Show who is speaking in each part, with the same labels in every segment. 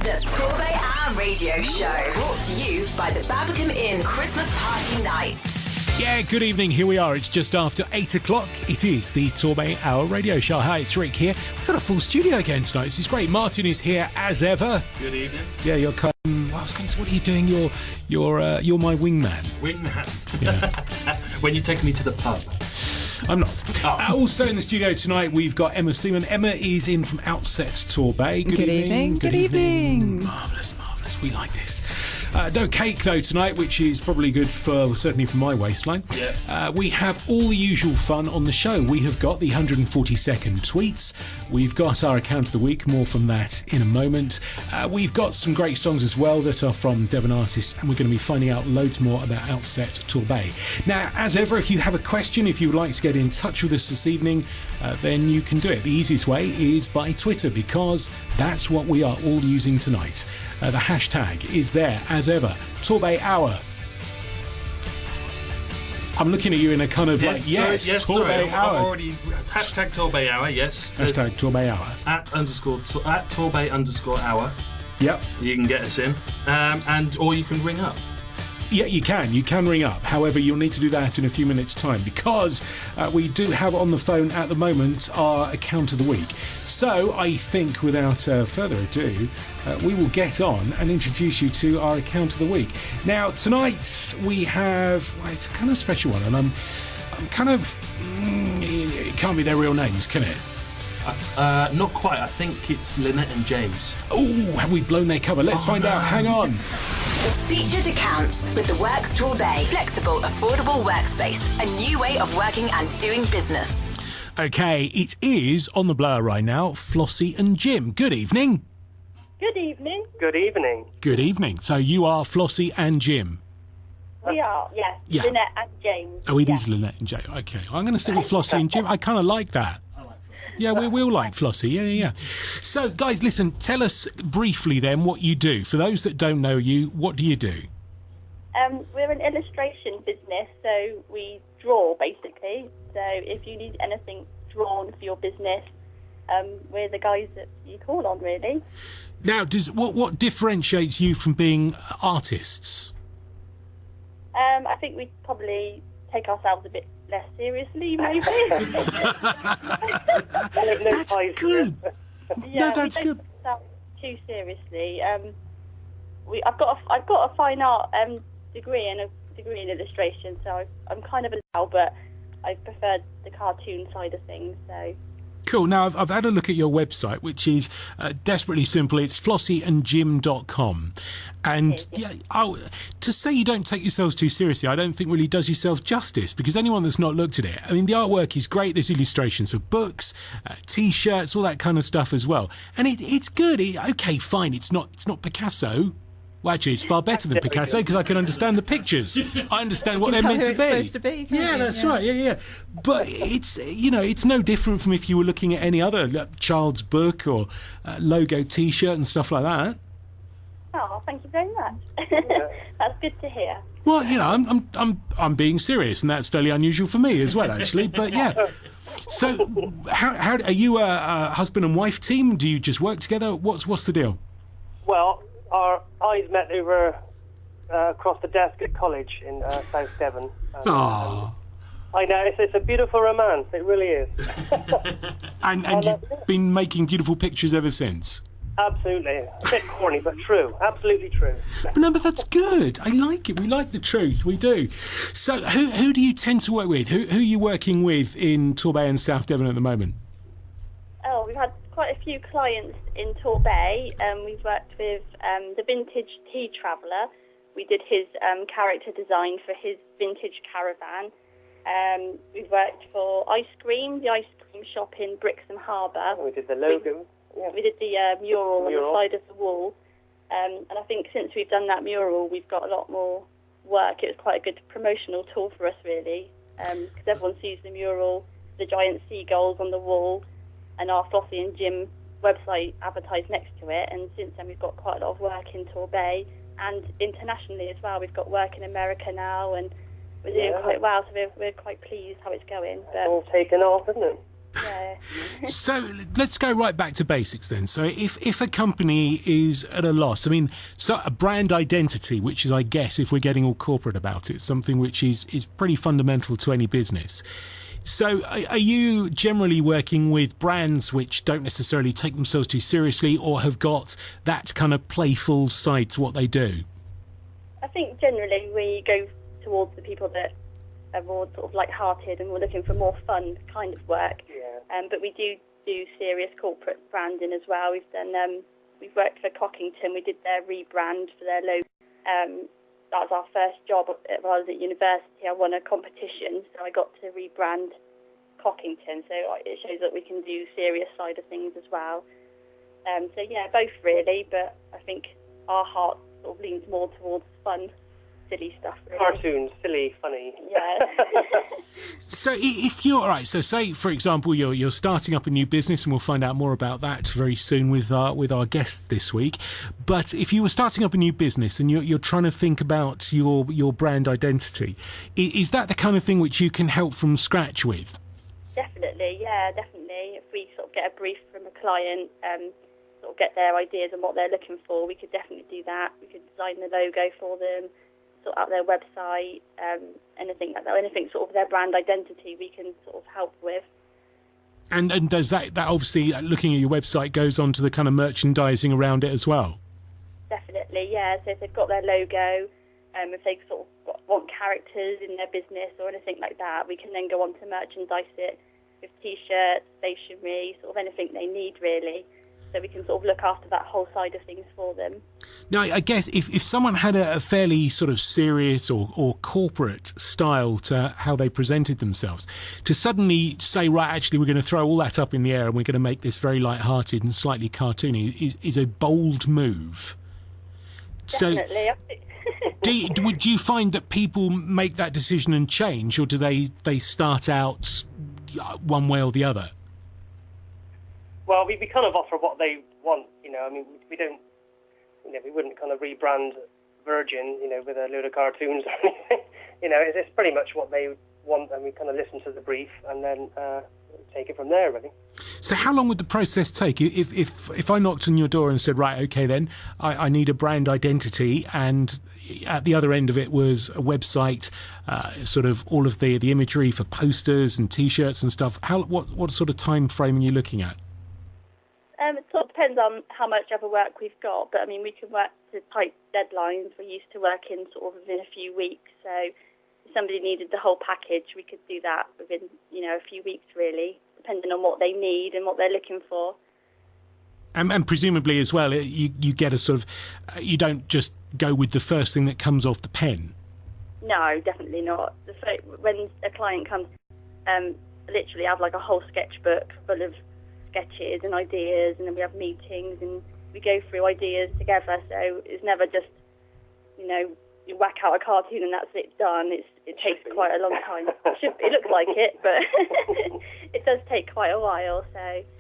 Speaker 1: The TorbayHour radio show, brought to you by the Babacom Inn Christmas Party Night.
Speaker 2: Yeah, good evening. Here we are. It's just after 8 o'clock. It is the TorbayHour radio show. Hi, it's Rick here. We've got a full studio again tonight. This is great. Martin is here as ever.
Speaker 3: Good evening.
Speaker 2: Yeah, you're I was going to say, what are you doing? You're my wingman.
Speaker 3: Wingman.
Speaker 2: Yeah.
Speaker 3: When you take me to the pub.
Speaker 2: I'm not. Also in the studio tonight, we've got Emma Seaman. Emma is in from Outset Torbay. Good evening.
Speaker 4: Good evening.
Speaker 2: Marvellous. We like this. No cake, though, tonight, which is probably good certainly for my waistline.
Speaker 3: Yeah.
Speaker 2: We have all the usual fun on the show. We have got the 140-second tweets. We've got our account of the week. More from that in a moment. We've got some great songs as well that are from Devon artists, and we're going to be finding out loads more about Outset Torbay. Now, as ever, if you have a question, if you would like to get in touch with us this evening, then you can do it. The easiest way is by Twitter, because that's what we are all using tonight. The hashtag is there, as ever, TorbayHour. I'm looking at you in a kind of TorbayHour.
Speaker 3: I've already hashtag TorbayHour. Yes.
Speaker 2: Hashtag TorbayHour.
Speaker 3: At Torbay_hour.
Speaker 2: Yep.
Speaker 3: You can get us in, or you can ring up.
Speaker 2: Yeah, you can. You can ring up. However, you'll need to do that in a few minutes' time, because we do have on the phone at the moment our account of the week. So I think, without further ado, we will get on and introduce you to our account of the week. Now, tonight we have... Well, it's a kind of special one, and I'm kind of... it can't be their real names, can it?
Speaker 3: Not quite. I think it's Lynette and James.
Speaker 2: Oh, have we blown their cover? Let's find out. Hang on.
Speaker 1: The featured accounts with the Works Torbay. Flexible, affordable workspace. A new way of working and doing business.
Speaker 2: Okay, it is on the blower right now. Flossie and Jim. Good evening.
Speaker 5: Good evening.
Speaker 6: Good evening.
Speaker 2: Good evening. So you are Flossie and Jim.
Speaker 5: We are, yes.
Speaker 2: Yeah.
Speaker 5: Lynette and James.
Speaker 2: Oh, it is Lynette and James. Okay, I'm going to stick with Flossie and Jim. I kind of like that. Yeah, we will like Flossie. Yeah. So, guys, listen, tell us briefly then what you do. For those that don't know you, what do you do?
Speaker 5: We're an illustration business, so we draw, basically. So if you need anything drawn for your business, we're the guys that you call on, really.
Speaker 2: Now, what differentiates you from being artists?
Speaker 5: I think we probably take ourselves a bit less seriously, maybe.
Speaker 2: That's good.
Speaker 5: Yeah,
Speaker 2: no, that's
Speaker 5: we
Speaker 2: good.
Speaker 5: don't take ourselves too seriously. I've got a fine art degree and a degree in illustration, so I'm kind of a now, but I prefer the cartoon side of things. So.
Speaker 2: Cool. Now, I've had a look at your website, which is desperately simple. It's flossieandjim.com. And to say you don't take yourselves too seriously, I don't think really does yourself justice, because anyone that's not looked at it, I mean, the artwork is great. There's illustrations for books, T-shirts, all that kind of stuff as well. And it's good. Okay, fine. It's not Picasso. Well, actually, it's far better than Picasso, because I can understand the pictures. I understand what they're meant to be.
Speaker 4: Supposed to be.
Speaker 2: Yeah, that's right. Yeah. But it's no different from if you were looking at any other child's book or logo T-shirt and stuff like that.
Speaker 5: Oh, thank you very much. That's good to hear.
Speaker 2: Well, I'm being serious, and that's fairly unusual for me as well, actually. But yeah. So, how are you a husband and wife team? Do you just work together? What's the deal?
Speaker 6: Well, our eyes met over across the desk at college in South Devon.
Speaker 2: Aww.
Speaker 6: I know, it's a beautiful romance. It really is.
Speaker 2: and you've been making beautiful pictures ever since?
Speaker 6: Absolutely. A bit corny, but true. Absolutely true.
Speaker 2: But that's good. I like it. We like the truth. We do. So who do you tend to work with? Who are you working with in Torbay and South Devon at the moment?
Speaker 5: Oh, we've had quite a few clients in Torbay. We've worked with the Vintage Tea Traveller. We did his character design for his vintage caravan. We've worked for Ice Cream, the ice cream shop in Brixham Harbour.
Speaker 6: We did the logo.
Speaker 5: We did the mural on the side of the wall. And I think since we've done that mural, we've got a lot more work. It was quite a good promotional tool for us, really, because everyone sees the mural, the giant seagulls on the wall, and our Flossie and Jim website advertised next to it. And since then, we've got quite a lot of work in Torbay and internationally as well. We've got work in America now, and we're doing quite well, so we're quite pleased how it's going.
Speaker 6: But it's all taken off, isn't it?
Speaker 5: Yeah.
Speaker 2: So let's go right back to basics then. So if a company is at a loss, I mean, so a brand identity, which is, I guess, if we're getting all corporate about it, something which is pretty fundamental to any business. So are you generally working with brands which don't necessarily take themselves too seriously or have got that kind of playful side to what they do?
Speaker 5: I think generally we go towards the people that are more sort of light-hearted and we're looking for more fun kind of work.
Speaker 6: Yeah.
Speaker 5: But we do serious corporate branding as well. We've worked for Cockington. We did their rebrand for their logo. That was our first job while I was at university. I won a competition, so I got to rebrand Cockington. So it shows that we can do serious side of things as well. So yeah, both really, but I think our heart sort of leans more towards fun, silly stuff. Really.
Speaker 6: Cartoons, silly, funny.
Speaker 5: Yeah.
Speaker 2: So if you're all right, so say for example you're starting up a new business, and we'll find out more about that very soon with our guests this week. But if you were starting up a new business and you're trying to think about your brand identity, is that the kind of thing which you can help from scratch with?
Speaker 5: Definitely, yeah, definitely. If we sort of get a brief from a client, sort of get their ideas and what they're looking for, we could definitely do that. We could design the logo for them, sort out their website, anything like that, anything sort of their brand identity we can sort of help with.
Speaker 2: And does that obviously, looking at your website, goes on to the kind of merchandising around it as well?
Speaker 5: Definitely, yeah. So if they've got their logo, if they sort of want characters in their business or anything like that, we can then go on to merchandise it with T-shirts, stationery, sort of anything they need really. So we can sort of look after that whole side of things for them.
Speaker 2: Now, I guess if someone had a fairly sort of serious or corporate style to how they presented themselves, to suddenly say, right, actually, we're going to throw all that up in the air and we're going to make this very light-hearted and slightly cartoony is a bold move.
Speaker 5: Definitely.
Speaker 2: So, do you find that people make that decision and change, or do they start out one way or the other?
Speaker 6: Well, we kind of offer what they want, I mean, we don't, we wouldn't kind of rebrand Virgin, with a load of cartoons or anything. It's pretty much what they want, and we kind of listen to the brief and then take it from there, really.
Speaker 2: So how long would the process take? If I knocked on your door and said, right, okay, then I need a brand identity, and at the other end of it was a website, sort of all of the imagery for posters and T-shirts and stuff, what sort of time frame are you looking at?
Speaker 5: It sort of depends on how much other work we've got, but I mean, we can work to tight deadlines. We're used to working sort of within a few weeks, so if somebody needed the whole package, we could do that within, a few weeks really, depending on what they need and what they're looking for.
Speaker 2: And presumably as well, you get a sort of, you don't just go with the first thing that comes off the pen.
Speaker 5: No, definitely not. When a client comes, literally have like a whole sketchbook full of sketches and ideas, and then we have meetings and we go through ideas together. So it's never just, you whack out a cartoon and that's it, done. It takes quite a long time. It looks like it, but it does take quite a while.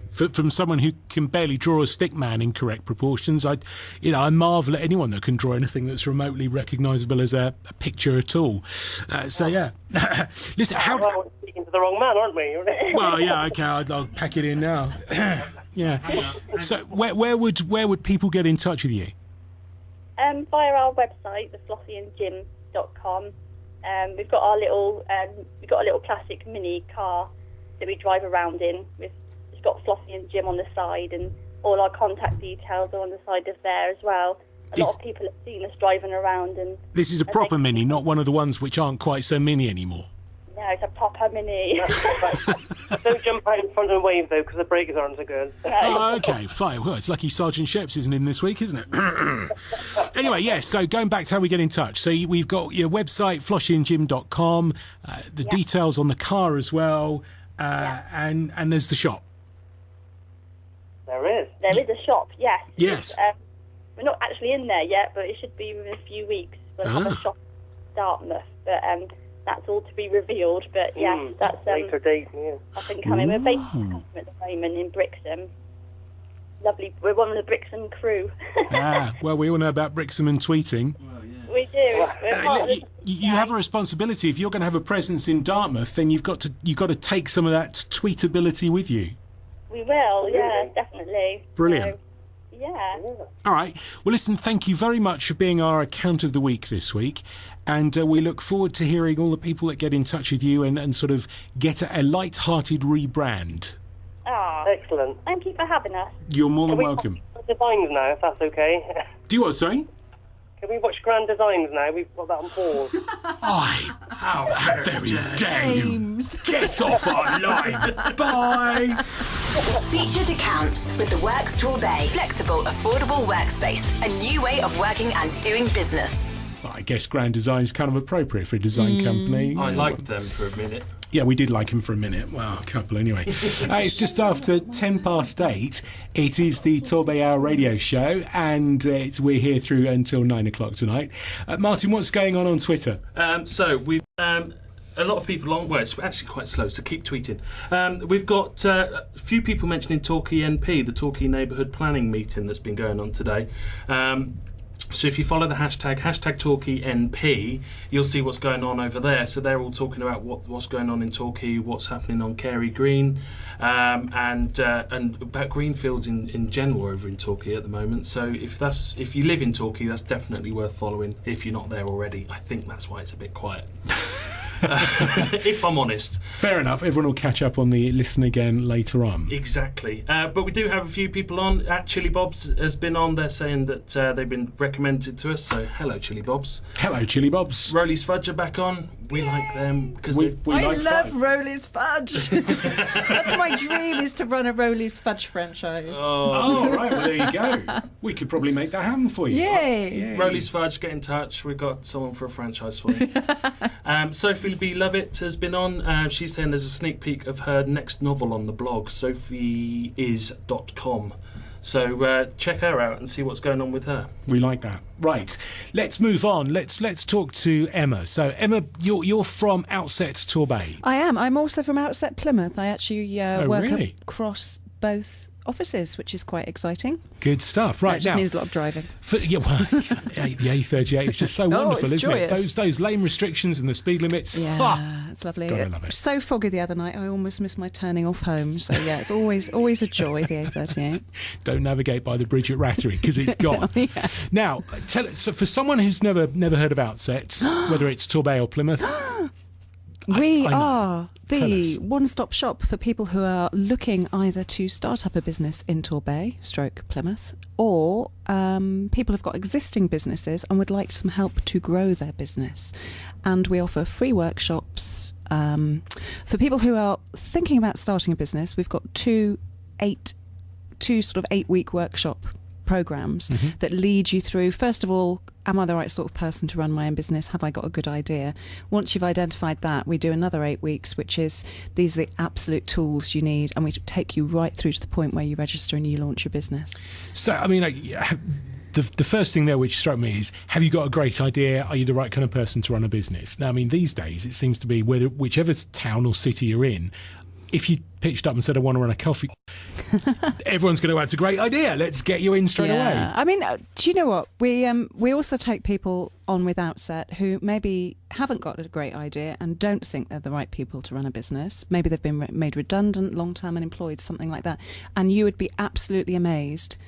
Speaker 5: So
Speaker 2: from someone who can barely draw a stick man in correct proportions, I marvel at anyone that can draw anything that's remotely recognisable as a picture at all. So yeah, listen.
Speaker 6: Well, we're speaking to the wrong man, aren't we?
Speaker 2: Well, yeah, okay, I'll pack it in now. Yeah. So where would people get in touch with you?
Speaker 5: Via our website, theflossyandjim.com. We've got a little classic mini car that we drive around in. It's got Flossie and Jim on the side, and all our contact details are on the side of there as well. A lot of people have seen us driving around, and
Speaker 2: this is a proper mini, not one of the ones which aren't quite so mini anymore.
Speaker 5: No, it's a proper mini.
Speaker 6: Don't jump out in front and wave, though, because the brakes aren't so good.
Speaker 2: Oh, okay, fine. Well, it's lucky Sergeant Sheps isn't in this week, isn't it? Anyway, yes, so going back to how we get in touch. So we've got your website, flossyandjim.com, the details on the car as well, and there's the shop.
Speaker 6: There is.
Speaker 5: There is a shop, yes.
Speaker 2: Yes.
Speaker 5: We're not actually in there yet, but it should be within a few weeks. We'll have a shop in Dartmouth, but that's all to be revealed. But yes, that's
Speaker 6: later date. Yeah.
Speaker 5: I think coming. We're based at the moment in Brixham. Lovely. We're one of the Brixham crew.
Speaker 2: Well, we all know about Brixham and tweeting.
Speaker 3: Well, yeah.
Speaker 5: We do.
Speaker 2: You have a responsibility. If you're going to have a presence in Dartmouth, then you've got to take some of that tweetability with you.
Speaker 5: We will, yeah, definitely.
Speaker 2: Brilliant.
Speaker 5: So, yeah.
Speaker 2: All right. Well, listen, thank you very much for being our account of the week this week. And we look forward to hearing all the people that get in touch with you and sort of get a light-hearted rebrand.
Speaker 5: Ah,
Speaker 6: Excellent.
Speaker 5: thank you for having us.
Speaker 2: You're more than welcome.
Speaker 6: Designs now, if that's okay.
Speaker 2: Do you what, sorry?
Speaker 6: Can we watch Grand Designs now? We've got that on pause.
Speaker 2: How very dare you! Get off our line! Bye!
Speaker 1: Featured accounts with the Works Torbay. Flexible, affordable workspace. A new way of working and doing business.
Speaker 2: Well, I guess Grand Design's kind of appropriate for a design company.
Speaker 3: I liked them for a minute.
Speaker 2: Yeah, we did like him for a minute. Well, a couple anyway. It's just after 8:10. It is the TorbayHour radio show, and we're here through until 9 o'clock tonight. Martin, what's going on Twitter?
Speaker 3: So we've a lot of people on. Well, it's actually quite slow, so keep tweeting. We've got a few people mentioning Torquay NP, the Torquay Neighbourhood Planning meeting that's been going on today. So if you follow the hashtag TorquayNP, you'll see what's going on over there. So they're all talking about what's going on in Torquay, what's happening on Carey Green, and about greenfields in general over in Torquay at the moment. So if you live in Torquay, that's definitely worth following. If you're not there already, I think that's why it's a bit quiet. If I'm honest.
Speaker 2: Fair enough. Everyone will catch up on the listen again later on.
Speaker 3: Exactly. But we do have a few people on. Chili Bob's has been on. They're saying that they've been recommended to us. So hello, Chili Bob's.
Speaker 2: Hello, Chili Bob's.
Speaker 3: Rolly's Fudge are back on. We like them because
Speaker 2: we
Speaker 4: I
Speaker 2: like
Speaker 4: love
Speaker 2: fudge.
Speaker 4: Rolly's Fudge. That's my dream, is to run a Rolly's Fudge franchise.
Speaker 2: Oh, right. Well, there you go. We could probably make that happen for you.
Speaker 4: Yay!
Speaker 3: Rolly's Fudge, get in touch. We've got someone for a franchise for you. Sophie B. Lovett has been on. She's saying there's a sneak peek of her next novel on the blog, sophieis.com. So check her out and see what's going on with her.
Speaker 2: We like that. Right, let's move on. Let's talk to Emma. So Emma, you're from Outset Torbay.
Speaker 4: I am. I'm also from Outset Plymouth. I actually work
Speaker 2: really?
Speaker 4: across both offices, which is quite exciting.
Speaker 2: Good stuff. Right,
Speaker 4: That just means a lot of driving.
Speaker 2: The A38 is just so wonderful,
Speaker 4: it's
Speaker 2: isn't
Speaker 4: joyous.
Speaker 2: it? Those lane restrictions and the speed limits.
Speaker 4: Yeah, it's lovely.
Speaker 2: Gotta love it.
Speaker 4: So foggy the other night, I almost missed my turning off home. So yeah, it's always a joy, the A38.
Speaker 2: Don't navigate by the bridge at Rattery because it's gone.
Speaker 4: Yeah.
Speaker 2: Now, so for someone who's never heard of Outset, whether it's Torbay or Plymouth,
Speaker 4: We
Speaker 2: I know.
Speaker 4: are
Speaker 2: Tell
Speaker 4: the
Speaker 2: us.
Speaker 4: one-stop shop for people who are looking either to start up a business in Torbay, Plymouth, or people who've got existing businesses and would like some help to grow their business. And we offer free workshops for people who are thinking about starting a business. We've got two sort of 8-week workshop programs that lead you through, first of all, am I the right sort of person to run my own business? Have I got a good idea? Once you've identified that, we do another 8 weeks, which is, these are the absolute tools you need, and we take you right through to the point where you register and you launch your business.
Speaker 2: So, I mean, the first thing there which struck me is, have you got a great idea? Are you the right kind of person to run a business? Now, I mean, these days, it seems to be whichever town or city you're in, if you pitched up and said, I want to run a coffee, everyone's going to, that's a great idea. Let's get you in straight away.
Speaker 4: I mean, do you know what? We also take people on with Outset who maybe haven't got a great idea and don't think they're the right people to run a business. Maybe they've been made redundant, long-term unemployed, something like that. And you would be absolutely amazed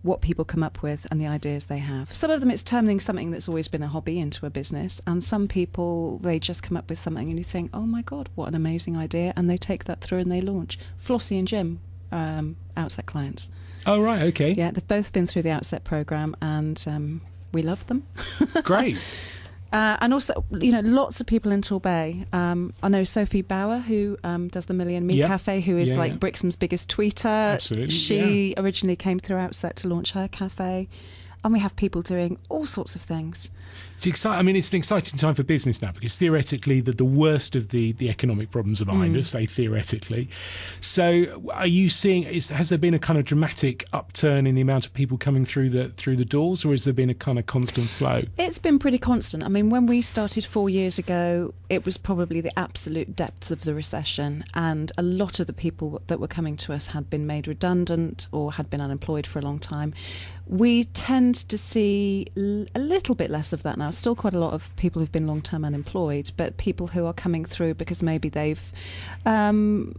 Speaker 4: what people come up with and the ideas they have. Some of them, it's turning something that's always been a hobby into a business, and some people, they just come up with something and you think, oh my God, what an amazing idea, and they take that through and they launch. Flossie and Jim, Outset clients.
Speaker 2: Oh, right, okay.
Speaker 4: Yeah, they've both been through the Outset programme, and we love them.
Speaker 2: Great.
Speaker 4: And also, you know, lots of people in Torbay. I know Sophie Bauer, who does the Million Me Cafe, who is like Brixham's biggest tweeter.
Speaker 2: Absolutely.
Speaker 4: She originally came through Outset to launch her cafe. And we have people doing all sorts of things.
Speaker 2: It's exciting. I mean, it's an exciting time for business now, because theoretically the worst of the economic problems are behind us, say theoretically. So are you seeing, has there been a kind of dramatic upturn in the amount of people coming through the doors, or has there been a kind of constant flow?
Speaker 4: It's been pretty constant. I mean, when we started 4 years ago, it was probably the absolute depth of the recession, and a lot of the people that were coming to us had been made redundant or had been unemployed for a long time. We tend to see a little bit less of that now. Still quite a lot of people who've been long-term unemployed, but people who are coming through because maybe they've, don't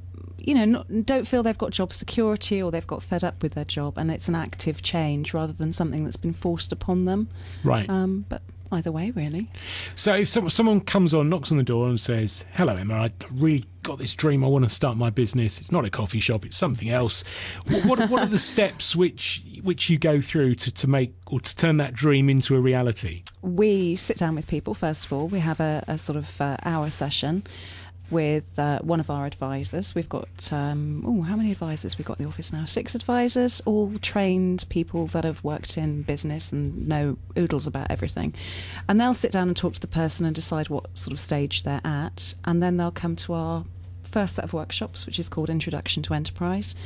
Speaker 4: feel they've got job security, or they've got fed up with their job, and it's an active change rather than something that's been forced upon them.
Speaker 2: Right.
Speaker 4: But either way, really.
Speaker 2: So if someone comes on, knocks on the door and says, "Hello, Emma, I really got this dream. I want to start my business. It's not a coffee shop. It's something else." What are the steps which you go through to make or to turn that dream into a reality?
Speaker 4: We sit down with people, first of all. We have a sort of hour session with one of our advisors. We've got, how many advisors we've got in the office now? 6 advisors, all trained people that have worked in business and know oodles about everything. And they'll sit down and talk to the person and decide what sort of stage they're at. And then they'll come to our first set of workshops, which is called Introduction to Enterprise.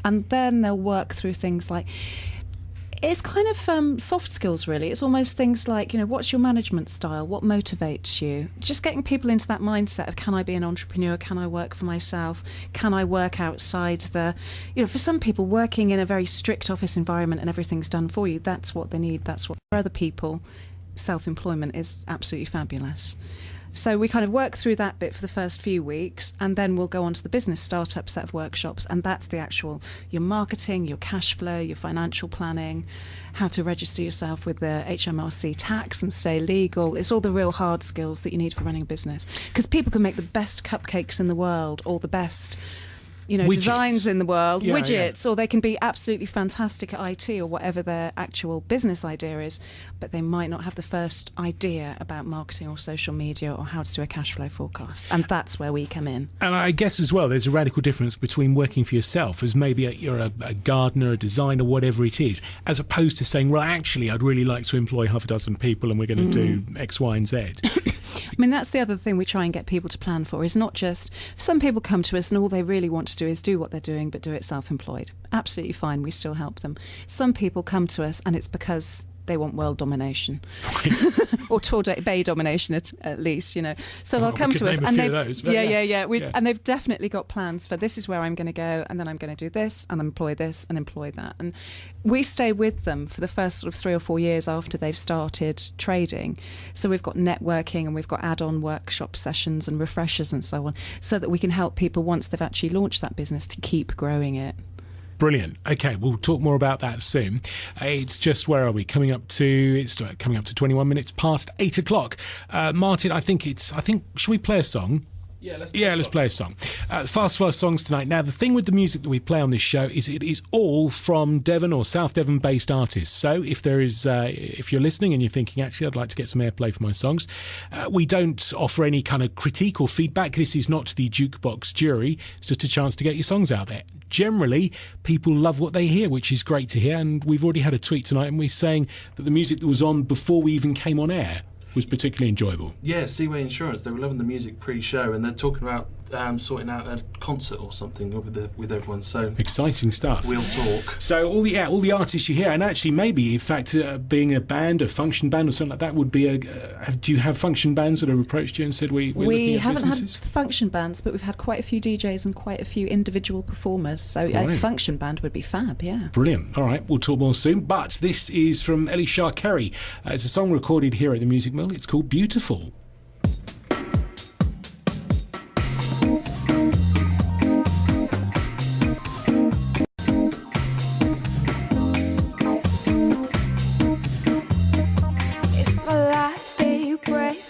Speaker 4: And then they'll work through things like, it's kind of soft skills, really. It's almost things like, what's your management style? What motivates you? Just getting people into that mindset of, can I be an entrepreneur? Can I work for myself? Can I work outside for some people, working in a very strict office environment and everything's done for you, that's what they need. That's what, for other people, self-employment is absolutely fabulous. So we kind of work through that bit for the first few weeks, and then we'll go on to the business startup set of workshops, and that's the actual, your marketing, your cash flow, your financial planning, how to register yourself with the HMRC tax and stay legal. It's all the real hard skills that you need for running a business. Because people can make the best cupcakes in the world, or the best designs in the world, widgets, or they can be absolutely fantastic at IT or whatever their actual business idea is, but they might not have the first idea about marketing or social media or how to do a cash flow forecast. And that's where we come in.
Speaker 2: And I guess as well, there's a radical difference between working for yourself as maybe you're a gardener, a designer, whatever it is, as opposed to saying, well, actually, I'd really like to employ half a dozen people and we're going to do X, Y, and Z.
Speaker 4: I mean, that's the other thing we try and get people to plan for, is not just, some people come to us and all they really want to do is do what they're doing, but do it self-employed. Absolutely fine, we still help them. Some people come to us and it's because they want world domination or Torbay domination at least, So they'll come to us and and they've definitely got plans for, this is where I'm going to go, and then I'm going to do this and employ this and employ that. And we stay with them for the first sort of 3 or 4 years after they've started trading. So we've got networking and we've got add-on workshop sessions and refreshers and so on, so that we can help people once they've actually launched that business to keep growing it.
Speaker 2: Brilliant. Okay, we'll talk more about that soon. It's just, where are we? Coming up to 21 minutes past 8 o'clock. Martin, I think, should we play a song?
Speaker 3: Yeah,
Speaker 2: let's play a song. Fast songs tonight. Now, the thing with the music that we play on this show is it is all from Devon or South Devon based artists. So if you're listening and you're thinking, actually, I'd like to get some airplay for my songs, we don't offer any kind of critique or feedback. This is not the jukebox jury. It's just a chance to get your songs out there. Generally, people love what they hear, which is great to hear. And we've already had a tweet tonight, and we're saying that the music that was on before we even came on air was particularly enjoyable.
Speaker 3: Yeah, Seaway Insurance, they were loving the music pre-show, and they're talking about sorting out a concert or something with everyone. So
Speaker 2: exciting stuff.
Speaker 3: We'll talk.
Speaker 2: So all the artists you hear, and actually maybe in fact being a band, a function band or something like that would be do you have function bands that have approached you and said we're looking at
Speaker 4: haven't
Speaker 2: businesses?
Speaker 4: Had function bands, but we've had quite a few DJs and quite a few individual performers. So a function band would be fab. Yeah. Brilliant.
Speaker 2: All right, we'll talk more soon. But this is from Ellie Shah Kerry. It's a song recorded here at the Music Mill. It's called Beautiful.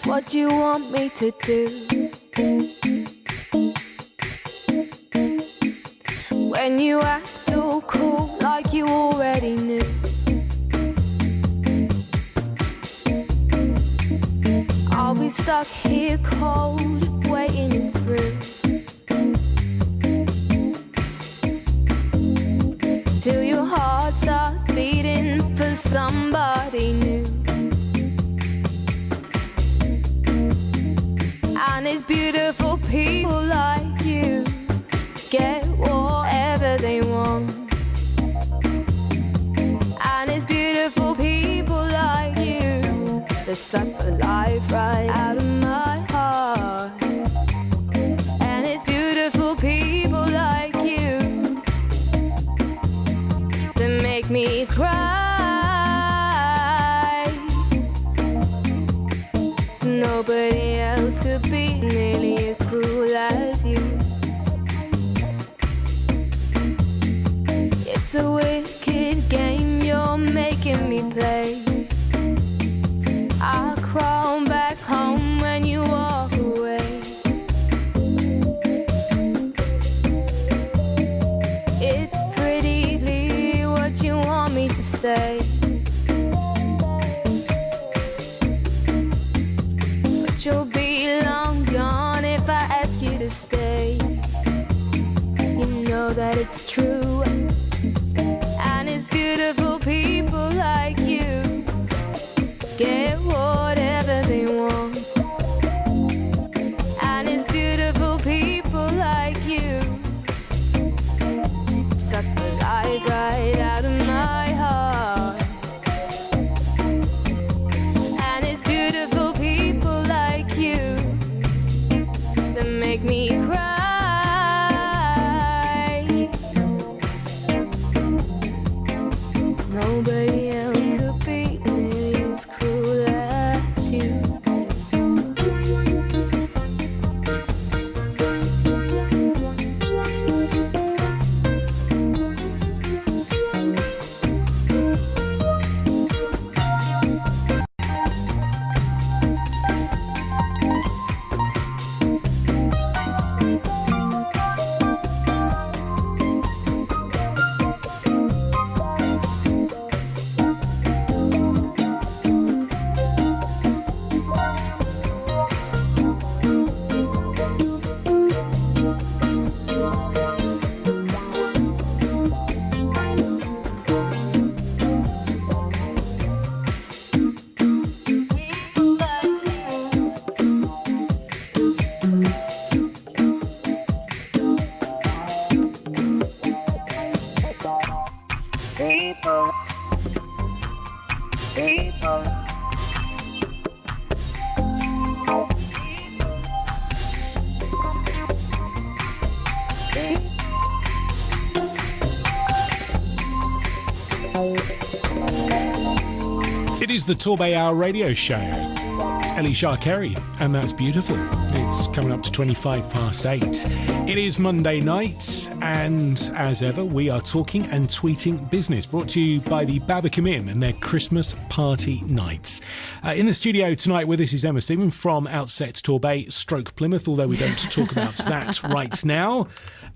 Speaker 7: What do you want me to do? When you act all cool like you already knew. I'll be stuck here cold, waiting you through. Till your heart starts beating for somebody new. And it's beautiful people like you get whatever they want. And it's beautiful people like you that suck the life right out of my heart. And it's beautiful people like you that make me cry. place. I crawl back home when you walk away. It's pretty what you want me to say, but you'll be long gone if I ask you to stay. You know that it's true, and it's beautiful people like you get whatever they want, and it's beautiful people like you suck the life right out of my heart, and it's beautiful people like you that make me cry. Nobody else could be nearly as cruel as you. People, people,
Speaker 2: It is the TorbayHour radio show. It's Ellie Shah-Kerry, and that's beautiful. It's coming up to 8:25. It is Monday night, and as ever, we are talking and tweeting business, brought to you by the Babacom Inn and their Christmas party nights. In the studio tonight with us is Emma Seaman from Outset Torbay / Plymouth, although we don't talk about that right now.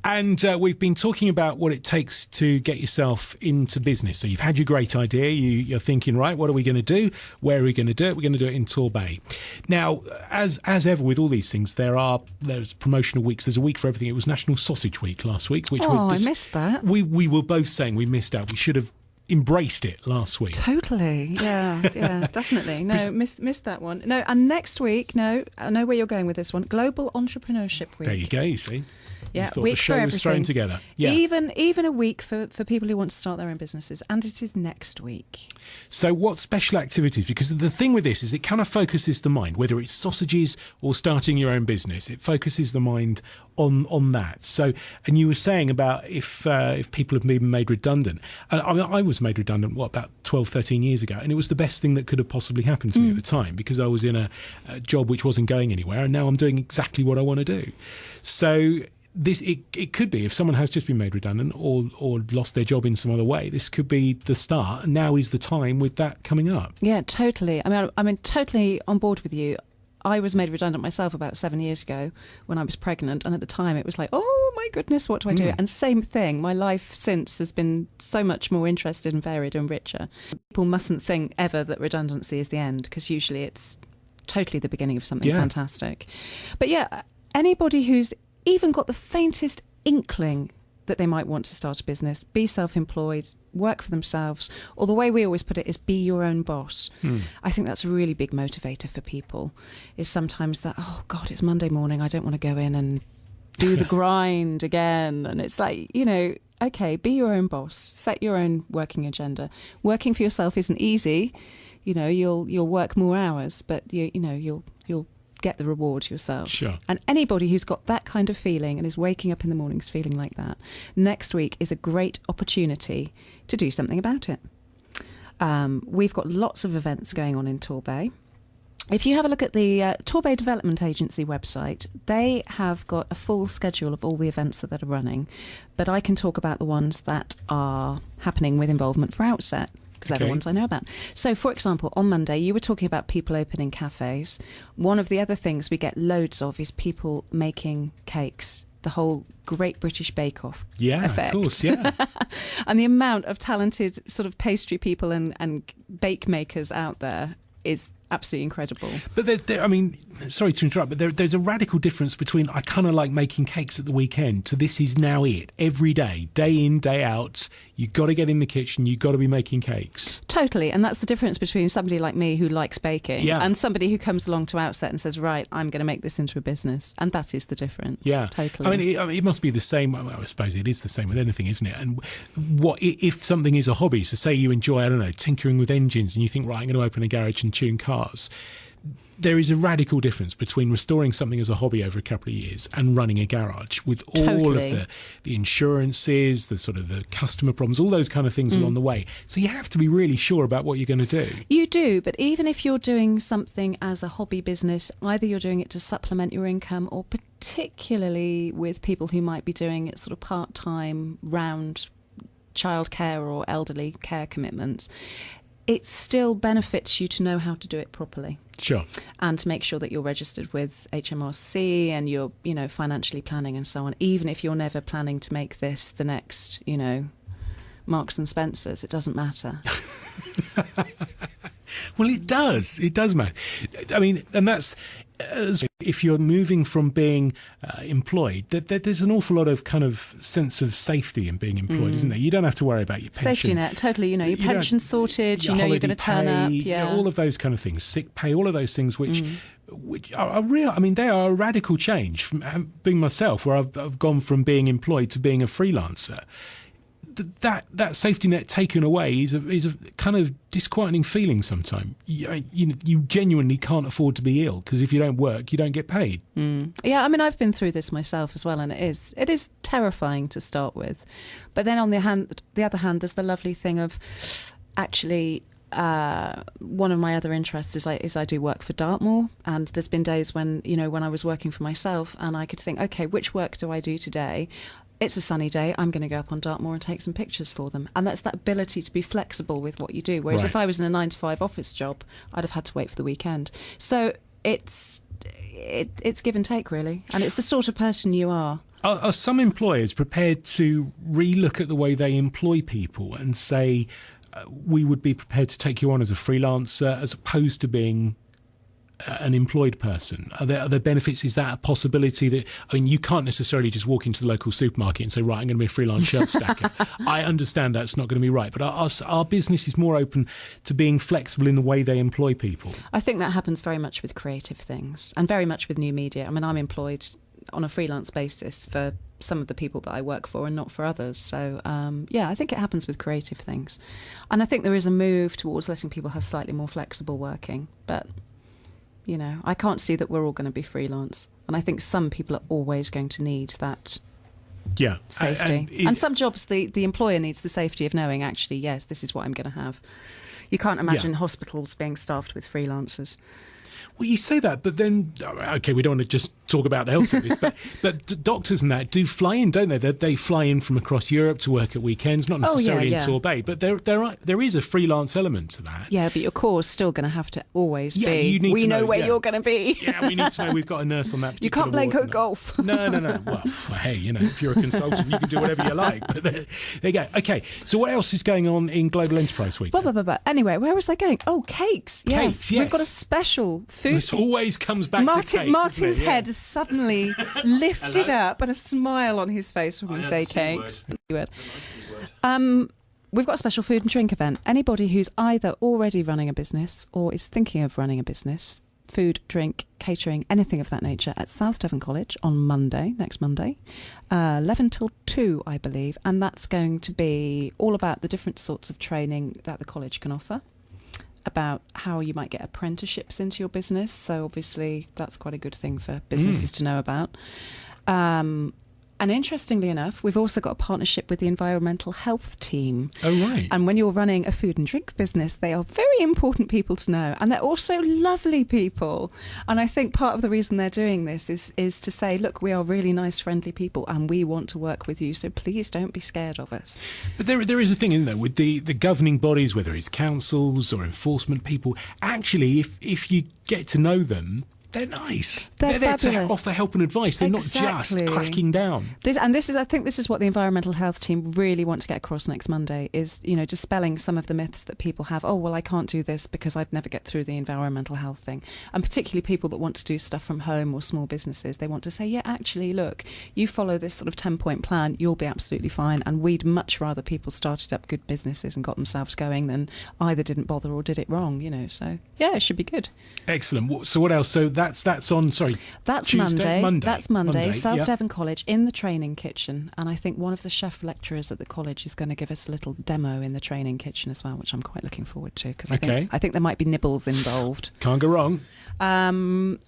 Speaker 2: And we've been talking about what it takes to get yourself into business. So you've had your great idea. You're thinking, right, what are we going to do? Where are we going to do it? We're going to do it in Torbay. Now, as ever with all these things, there's promotional weeks. There's a week for everything. It was National Sausage Week last week.
Speaker 4: I missed that.
Speaker 2: We were both saying we missed out. We should have embraced it last week.
Speaker 4: Totally. Yeah, definitely. No, missed that one. No, and next week, I know where you're going with this one. Global Entrepreneurship Week.
Speaker 2: There you go, you see.
Speaker 4: Yeah,
Speaker 2: you thought
Speaker 4: week
Speaker 2: the show
Speaker 4: for
Speaker 2: was thrown
Speaker 4: everything.
Speaker 2: together. Yeah.
Speaker 4: Even a week for people who want to start their own businesses, and it is next week.
Speaker 2: So what special activities? Because the thing with this is it kind of focuses the mind, whether it's sausages or starting your own business, it focuses the mind on that. So, and you were saying about if people have been made redundant. I was made redundant, about 12, 13 years ago, and it was the best thing that could have possibly happened to me at the time, because I was in a job which wasn't going anywhere, and now I'm doing exactly what I want to do. So it could be, if someone has just been made redundant or lost their job in some other way, this could be the start. And now is the time with that coming up.
Speaker 4: Yeah, totally. I mean, totally on board with you. I was made redundant myself about 7 years ago when I was pregnant, and at the time it was like, oh my goodness, what do I do? And same thing, my life since has been so much more interested and varied and richer. People mustn't think ever that redundancy is the end, because usually it's totally the beginning of something fantastic. But yeah, anybody who's even got the faintest inkling that they might want to start a business, be self-employed, work for themselves, or the way we always put it is be your own boss. I think that's a really big motivator for people, is sometimes that, oh God, it's Monday morning, I don't want to go in and do the grind again. And it's like, okay, be your own boss, set your own working agenda. Working for yourself isn't easy. You'll work more hours, but you'll get the reward yourself.
Speaker 2: Sure.
Speaker 4: And anybody who's got that kind of feeling and is waking up in the mornings feeling like that, next week is a great opportunity to do something about it. We've got lots of events going on in Torbay. If you have a look at the Torbay Development Agency website, they have got a full schedule of all the events that are running, but I can talk about the ones that are happening with involvement for Outset. because they're the ones I know about. So, for example, on Monday, you were talking about people opening cafes. One of the other things we get loads of is people making cakes. The whole Great British Bake Off effect.
Speaker 2: Of course, yeah.
Speaker 4: And the amount of talented sort of pastry people and bake makers out there is absolutely incredible.
Speaker 2: But I mean, sorry to interrupt, but there's a radical difference between I kind of like making cakes at the weekend to this is now it. Every day, day in, day out, you've got to get in the kitchen, you've got to be making cakes.
Speaker 4: Totally, and that's the difference between somebody like me who likes baking and somebody who comes along to Outset and says, right, I'm going to make this into a business. And that is the difference. Yeah, totally.
Speaker 2: I mean, it must be the same. Well, I suppose it is the same with anything, isn't it? And what if something is a hobby? So say you enjoy, I don't know, tinkering with engines and you think, right, I'm going to open a garage and tune cars. There is a radical difference between restoring something as a hobby over a couple of years and running a garage with all of the insurances, the sort of the customer problems, all those kind of things along the way. So you have to be really sure about what you're going to do.
Speaker 4: You do, but even if you're doing something as a hobby business, either you're doing it to supplement your income or particularly with people who might be doing it sort of part-time round childcare or elderly care commitments, it still benefits you to know how to do it properly.
Speaker 2: Sure.
Speaker 4: And to make sure that you're registered with HMRC and you're, financially planning and so on, even if you're never planning to make this the next, Marks and Spencers, it doesn't matter.
Speaker 2: Well, it does. It does matter. I mean, and that's if you're moving from being employed, there's an awful lot of kind of sense of safety in being employed, isn't there? You don't have to worry about your pension.
Speaker 4: Safety net, totally. Your pension's sorted, you're going to turn up. Yeah,
Speaker 2: all of those kind of things. Sick pay, all of those things which are real. I mean, they are a radical change from being myself, where I've gone from being employed to being a freelancer. That safety net taken away is a kind of disquieting feeling sometimes. You genuinely can't afford to be ill because if you don't work, you don't get paid.
Speaker 4: Yeah, I mean, I've been through this myself as well, and it is terrifying to start with. But then on the other hand, there's the lovely thing of actually one of my other interests is I do work for Dartmoor, and there's been days when I was working for myself and I could think, okay, which work do I do today? It's a sunny day, I'm going to go up on Dartmoor and take some pictures for them. And that's that ability to be flexible with what you do. Whereas if I was in a 9-to-5 office job, I'd have had to wait for the weekend. So it's give and take, really. And it's the sort of person you are.
Speaker 2: Are some employers prepared to relook at the way they employ people and say, we would be prepared to take you on as a freelancer as opposed to being an employed person? Are there benefits? Is that a possibility? That you can't necessarily just walk into the local supermarket and say, right, I'm going to be a freelance shelf stacker. I understand that's not going to be right, but our business is more open to being flexible in the way they employ people.
Speaker 4: I think that happens very much with creative things and very much with new media. I mean, I'm employed on a freelance basis for some of the people that I work for and not for others. So, I think it happens with creative things. And I think there is a move towards letting people have slightly more flexible working, but I can't see that we're all going to be freelance. And I think some people are always going to need that safety. And some jobs, the employer needs the safety of knowing, actually, yes, this is what I'm going to have. You can't imagine hospitals being staffed with freelancers.
Speaker 2: Well, you say that, but then, okay, we don't want to just talk about the health service, but doctors and that do fly in, don't they? They fly in from across Europe to work at weekends, not necessarily in Torbay, but there is a freelance element to that.
Speaker 4: Yeah, but your core's still going to have to always be, we know where you're going to be.
Speaker 2: Yeah, we need to know we've got a nurse on that particular
Speaker 4: You can't play co-golf.
Speaker 2: No. Well, hey, if you're a consultant, you can do whatever you like. But there you go. Okay, so what else is going on in Global Enterprise Week?
Speaker 4: Anyway, where was I going? Oh, cakes.
Speaker 2: Yes.
Speaker 4: We've got a special food.
Speaker 2: It always comes back to cake.
Speaker 4: Martin's head is suddenly lifted up and a smile on his face when we say cakes. We've got a special food and drink event. Anybody who's either already running a business or is thinking of running a business, food, drink, catering, anything of that nature, at South Devon College on next Monday, 11 till 2, I believe. And that's going to be all about the different sorts of training that the college can offer, about how you might get apprenticeships into your business. So obviously that's quite a good thing for businesses to know about. And And interestingly enough, we've also got a partnership with the environmental health team.
Speaker 2: Oh, right.
Speaker 4: And when you're running a food and drink business, they are very important people to know. And they're also lovely people. And I think part of the reason they're doing this is to say, look, we are really nice, friendly people and we want to work with you. So please don't be scared of us.
Speaker 2: But there is a thing, isn't there, with the governing bodies, whether it's councils or enforcement people, actually, if you get to know them, they're nice.
Speaker 4: They're
Speaker 2: there to
Speaker 4: fabulous.
Speaker 2: offer help and advice. They're
Speaker 4: Exactly.
Speaker 2: not just cracking down.
Speaker 4: I think this is what the environmental health team really want to get across next Monday is, dispelling some of the myths that people have. Oh, well, I can't do this because I'd never get through the environmental health thing. And particularly people that want to do stuff from home or small businesses, they want to say, yeah, actually, look, you follow this sort of 10-point plan, you'll be absolutely fine. And we'd much rather people started up good businesses and got themselves going than either didn't bother or did it wrong, So, yeah, it should be good.
Speaker 2: Excellent. So what else? So that's on,
Speaker 4: That's
Speaker 2: Tuesday?
Speaker 4: Monday. That's Monday. South
Speaker 2: yeah.
Speaker 4: Devon College in the training kitchen. And I think one of the chef lecturers at the college is going to give us a little demo in the training kitchen as well, which I'm quite looking forward to because I think there might be nibbles involved.
Speaker 2: Can't go wrong.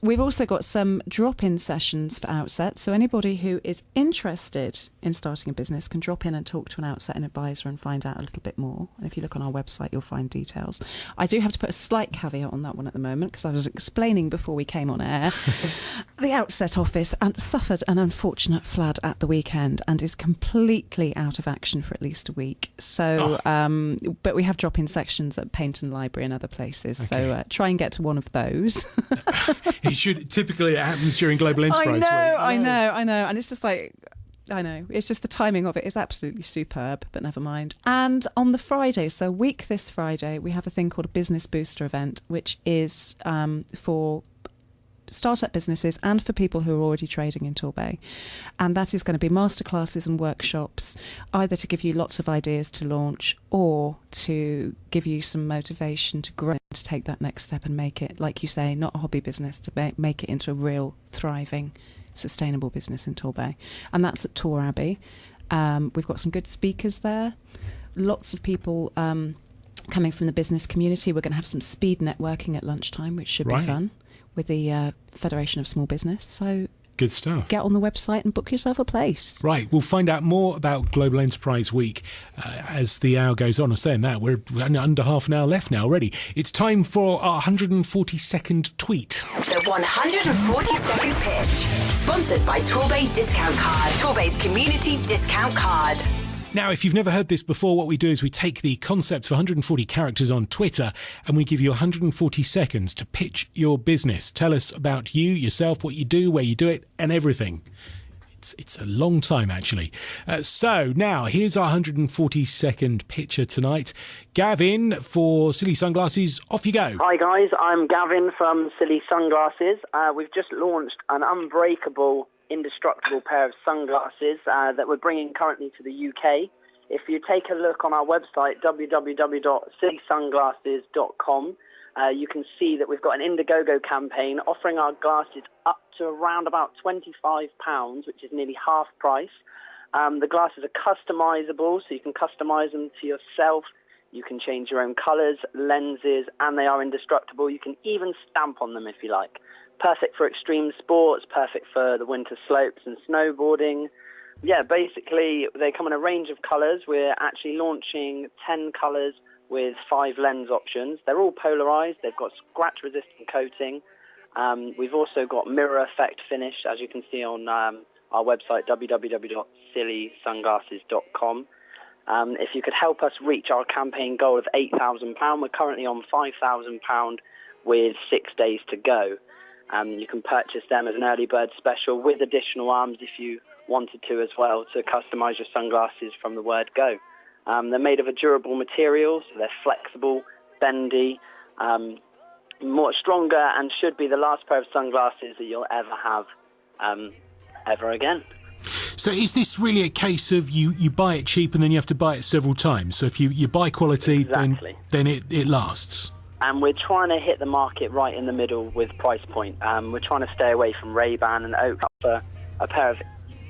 Speaker 4: We've also got some drop-in sessions for Outset. So anybody who is interested in starting a business can drop in and talk to an Outset advisor and find out a little bit more. And if you look on our website, you'll find details. I do have to put a slight caveat on that one at the moment because I was explaining before we came on air. The Outset office suffered an unfortunate flood at the weekend and is completely out of action for at least a week. So, but we have drop-in sections at Paynton Library and other places. Okay. So try and get to one of those.
Speaker 2: Typically it happens during Global Enterprise Week.
Speaker 4: I know. And it's just like, I know. It's just the timing of it is absolutely superb, but never mind. And on the Friday, so this Friday, we have a thing called a Business Booster event, which is for startup businesses and for people who are already trading in Torbay. And that is going to be masterclasses and workshops, either to give you lots of ideas to launch or to give you some motivation to grow, to take that next step and make it, like you say, not a hobby business, to make it into a real thriving, sustainable business in Torbay. And that's at Tor Abbey. We've got some good speakers there. Lots of people coming from the business community. We're going to have some speed networking at lunchtime, which should be fun, with the Federation of Small Business. So
Speaker 2: good stuff.
Speaker 4: Get on the website and book yourself a place. Right.
Speaker 2: We'll find out more about Global Enterprise Week as the hour goes on. I'm saying that we're under half an hour left now already. It's time for our 140-second tweet.
Speaker 1: The 140-second pitch. Sponsored by Torbay Discount Card. Torbay's community discount card.
Speaker 2: Now, if you've never heard this before, what we do is we take the concept of 140 characters on Twitter and we give you 140 seconds to pitch your business. Tell us about you, yourself, what you do, where you do it, and everything. It's a long time, actually. So now, here's our 140-second pitcher tonight. Gavin, for Silly Sunglasses, off you go.
Speaker 8: Hi, guys. I'm Gavin from Silly Sunglasses. We've just launched an unbreakable, indestructible pair of sunglasses that we're bringing currently to the UK. If you take a look on our website, www.sillysunglasses.com, you can see that we've got an Indiegogo campaign offering our glasses up to around about £25, which is nearly half price. The glasses are customisable, so you can customise them to yourself. You can change your own colours, lenses, and they are indestructible. You can even stamp on them if you like. Perfect for extreme sports, perfect for the winter slopes and snowboarding. Yeah, basically, they come in a range of colours. We're actually launching 10 colours with 5 lens options. They're all polarised. They've got scratch-resistant coating. We've also got mirror effect finish, as you can see on our website, www.sillysunglasses.com. If you could help us reach our campaign goal of £8,000, we're currently on £5,000 with 6 days to go. You can purchase them as an early bird special with additional arms if you wanted to as well, to customise your sunglasses from the word go. They're made of a durable material, so they're flexible, bendy, more stronger, and should be the last pair of sunglasses that you'll ever have ever again.
Speaker 2: So is this really a case of you buy it cheap and then you have to buy it several times? So if you buy quality,
Speaker 8: exactly,
Speaker 2: then it lasts?
Speaker 8: And we're trying to hit the market right in the middle with price point. We're trying to stay away from Ray-Ban and Oak for a pair of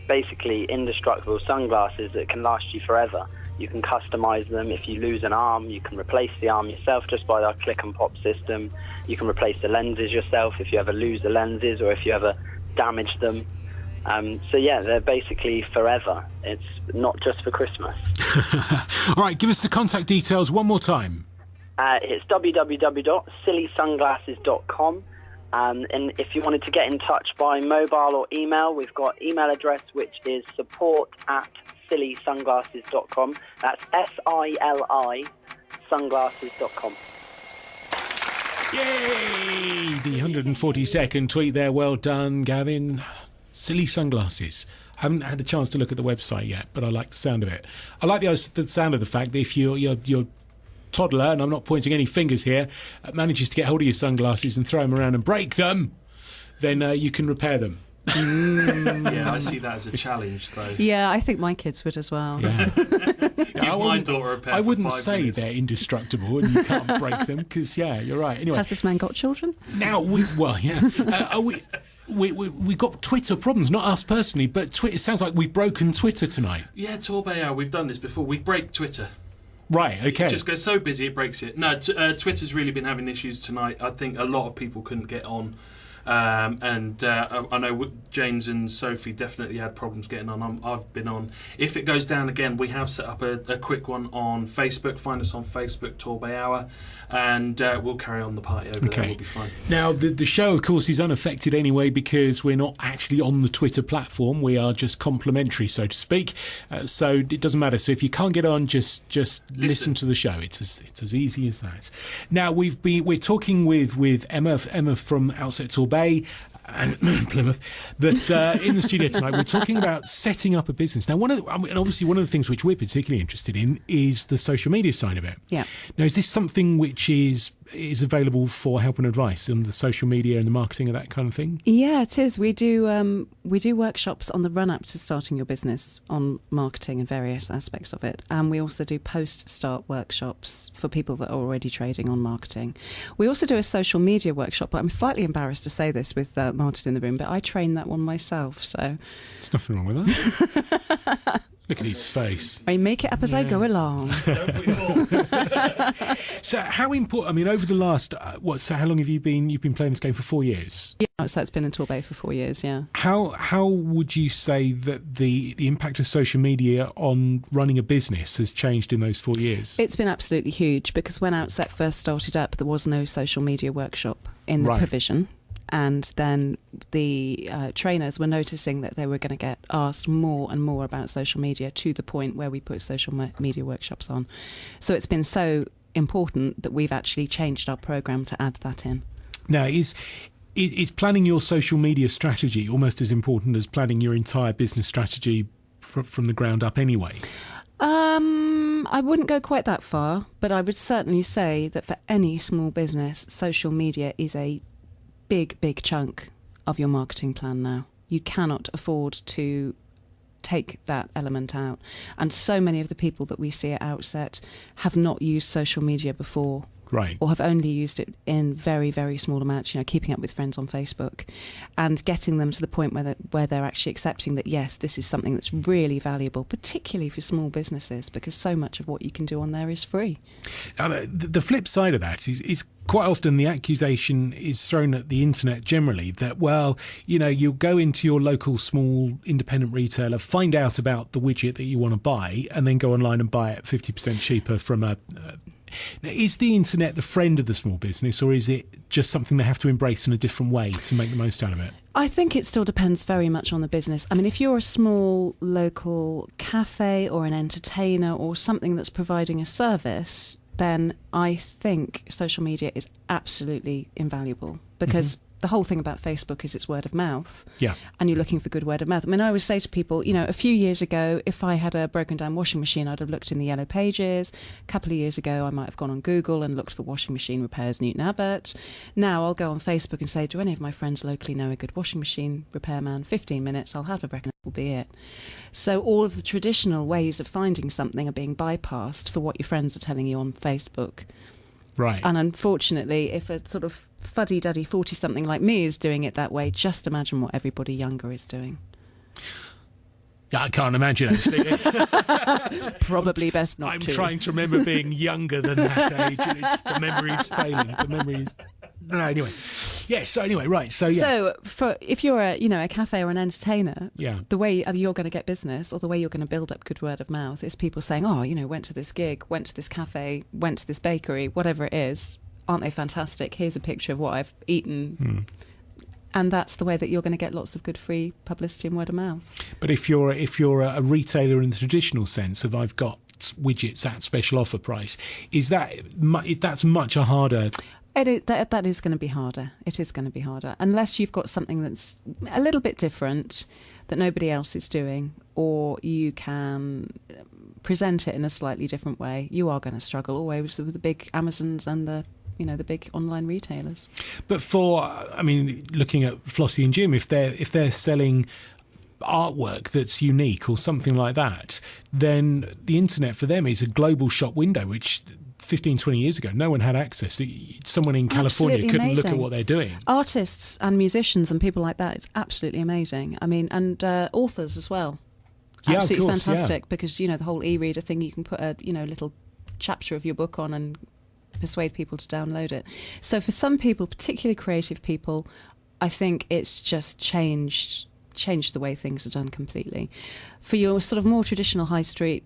Speaker 8: basically indestructible sunglasses that can last you forever. You can customise them. If you lose an arm, you can replace the arm yourself just by our click and pop system. You can replace the lenses yourself if you ever lose the lenses or if you ever damage them. So yeah, they're basically forever. It's not just for Christmas.
Speaker 2: All right, give us the contact details one more time.
Speaker 8: It's www.sillysunglasses.com. And if you wanted to get in touch by mobile or email, we've got email address which is support@sillysunglasses.com. That's SILI sunglasses.com.
Speaker 2: Yay! The 142nd tweet there. Well done, Gavin. Silly sunglasses. I haven't had a chance to look at the website yet, but I like the sound of it. I like the sound of the fact that if your toddler, and I'm not pointing any fingers here, manages to get hold of your sunglasses and throw them around and break them, then you can repair them.
Speaker 3: Yeah, I see that as a challenge, though.
Speaker 4: Yeah, I think my kids would as well.
Speaker 2: Yeah.
Speaker 3: Give my daughter a pair
Speaker 2: I
Speaker 3: for
Speaker 2: wouldn't
Speaker 3: 5
Speaker 2: say
Speaker 3: minutes.
Speaker 2: they're indestructible and you can't break them because, yeah, you're right. Anyway,
Speaker 4: Has this man got children?
Speaker 2: now we got Twitter problems, not us personally, but Twitter. It sounds like we've broken Twitter tonight.
Speaker 3: Yeah, TorbayHour, we've done this before. We break Twitter.
Speaker 2: Right, okay.
Speaker 3: It just goes so busy it breaks it. No, Twitter's really been having issues tonight. I think a lot of people couldn't get on. I know James and Sophie definitely had problems getting on. I've been on. If it goes down again, we have set up a quick one on Facebook. Find us on Facebook, TorbayHour, and we'll carry on the party over there. We'll be fine.
Speaker 2: Now, the show, of course, is unaffected anyway because we're not actually on the Twitter platform. We are just complimentary, so to speak. So it doesn't matter. So if you can't get on, just listen to the show. It's as easy as that. Now, we're talking with Emma from Outset Torbay and Plymouth, that in the studio tonight we're talking about setting up a business. Now, obviously one of the things which we're particularly interested in is the social media side of it.
Speaker 4: Yeah.
Speaker 2: Now, is this something which is available for help and advice on the social media and the marketing of that kind of thing?
Speaker 4: Yeah, it is. We do workshops on the run up to starting your business on marketing and various aspects of it, and we also do post start workshops for people that are already trading on marketing. We also do a social media workshop, but I'm slightly embarrassed to say this with Martin in the room, but I train that one myself. So
Speaker 2: there's nothing wrong with that. Look at his face.
Speaker 4: I make it up as I go along.
Speaker 3: Don't we all?
Speaker 2: So how important, I mean, over the last, so how long have you've been playing this game for 4 years?
Speaker 4: Yeah, so it's been in Torbay for 4 years, yeah.
Speaker 2: How would you say that the impact of social media on running a business has changed in those 4 years?
Speaker 4: It's been absolutely huge because when Outset first started up, there was no social media workshop in the provision. And then the trainers were noticing that they were going to get asked more and more about social media to the point where we put social media workshops on. So it's been so important that we've actually changed our programme to add that in.
Speaker 2: Now, is planning your social media strategy almost as important as planning your entire business strategy from the ground up anyway?
Speaker 4: I wouldn't go quite that far, but I would certainly say that for any small business, social media is a big chunk of your marketing plan now. You cannot afford to take that element out. And so many of the people that we see at Outset have not used social media before.
Speaker 2: Right.
Speaker 4: Or have only used it in very, very small amounts, keeping up with friends on Facebook and getting them to the point where they're actually accepting that, yes, this is something that's really valuable, particularly for small businesses, because so much of what you can do on there is free.
Speaker 2: The flip side of that is quite often the accusation is thrown at the internet generally that, well, you'll go into your local small independent retailer, find out about the widget that you want to buy, and then go online and buy it 50% cheaper from a... Now, is the internet the friend of the small business, or is it just something they have to embrace in a different way to make the most out of it?
Speaker 4: I think it still depends very much on the business. I mean, if you're a small local cafe or an entertainer or something that's providing a service, then I think social media is absolutely invaluable because the whole thing about Facebook is it's word of mouth.
Speaker 2: Yeah.
Speaker 4: And you're looking for good word of mouth. I mean, I always say to people, a few years ago, if I had a broken down washing machine, I'd have looked in the yellow pages. A couple of years ago, I might have gone on Google and looked for washing machine repairs Newton Abbot. Now I'll go on Facebook and say, do any of my friends locally know a good washing machine repairman? 15 minutes, I'll have a reckon will be it. So all of the traditional ways of finding something are being bypassed for what your friends are telling you on Facebook.
Speaker 2: Right.
Speaker 4: And unfortunately, if a sort of fuddy-duddy 40-something like me is doing it that way, just imagine what everybody younger is doing.
Speaker 2: I can't imagine, actually.
Speaker 4: Probably best not
Speaker 2: I'm
Speaker 4: to.
Speaker 2: trying to remember being younger than that age, and the memory's failing. No, anyway. Yes. So anyway, right. So yeah.
Speaker 4: So if you're a cafe or an entertainer,
Speaker 2: Yeah.
Speaker 4: the way you're going to get business, or the way you're going to build up good word of mouth, is people saying, "Oh, went to this gig, went to this cafe, went to this bakery, whatever it is. Aren't they fantastic? Here's a picture of what I've eaten." And that's the way that you're going to get lots of good free publicity and word of mouth.
Speaker 2: But if you're a retailer in the traditional sense of I've got widgets at special offer price, that's much a harder.
Speaker 4: That is going to be harder. It is going to be harder unless you've got something that's a little bit different that nobody else is doing, or you can present it in a slightly different way. You are going to struggle always with the big Amazons and the big online retailers. But
Speaker 2: looking at Flossie and Jim, if they're selling artwork that's unique or something like that, then the internet for them is a global shop window, which 15, 20 years ago, no one had access. Someone in California
Speaker 4: Absolutely
Speaker 2: couldn't
Speaker 4: amazing.
Speaker 2: look at what they're doing.
Speaker 4: Artists and musicians and people like that, it's absolutely amazing. I mean, and authors as well.
Speaker 2: Yeah,
Speaker 4: absolutely
Speaker 2: of course,
Speaker 4: fantastic,
Speaker 2: yeah.
Speaker 4: because, the whole e-reader thing, you can put a, little chapter of your book on and persuade people to download it. So for some people, particularly creative people, I think it's just changed the way things are done completely. For your sort of more traditional high street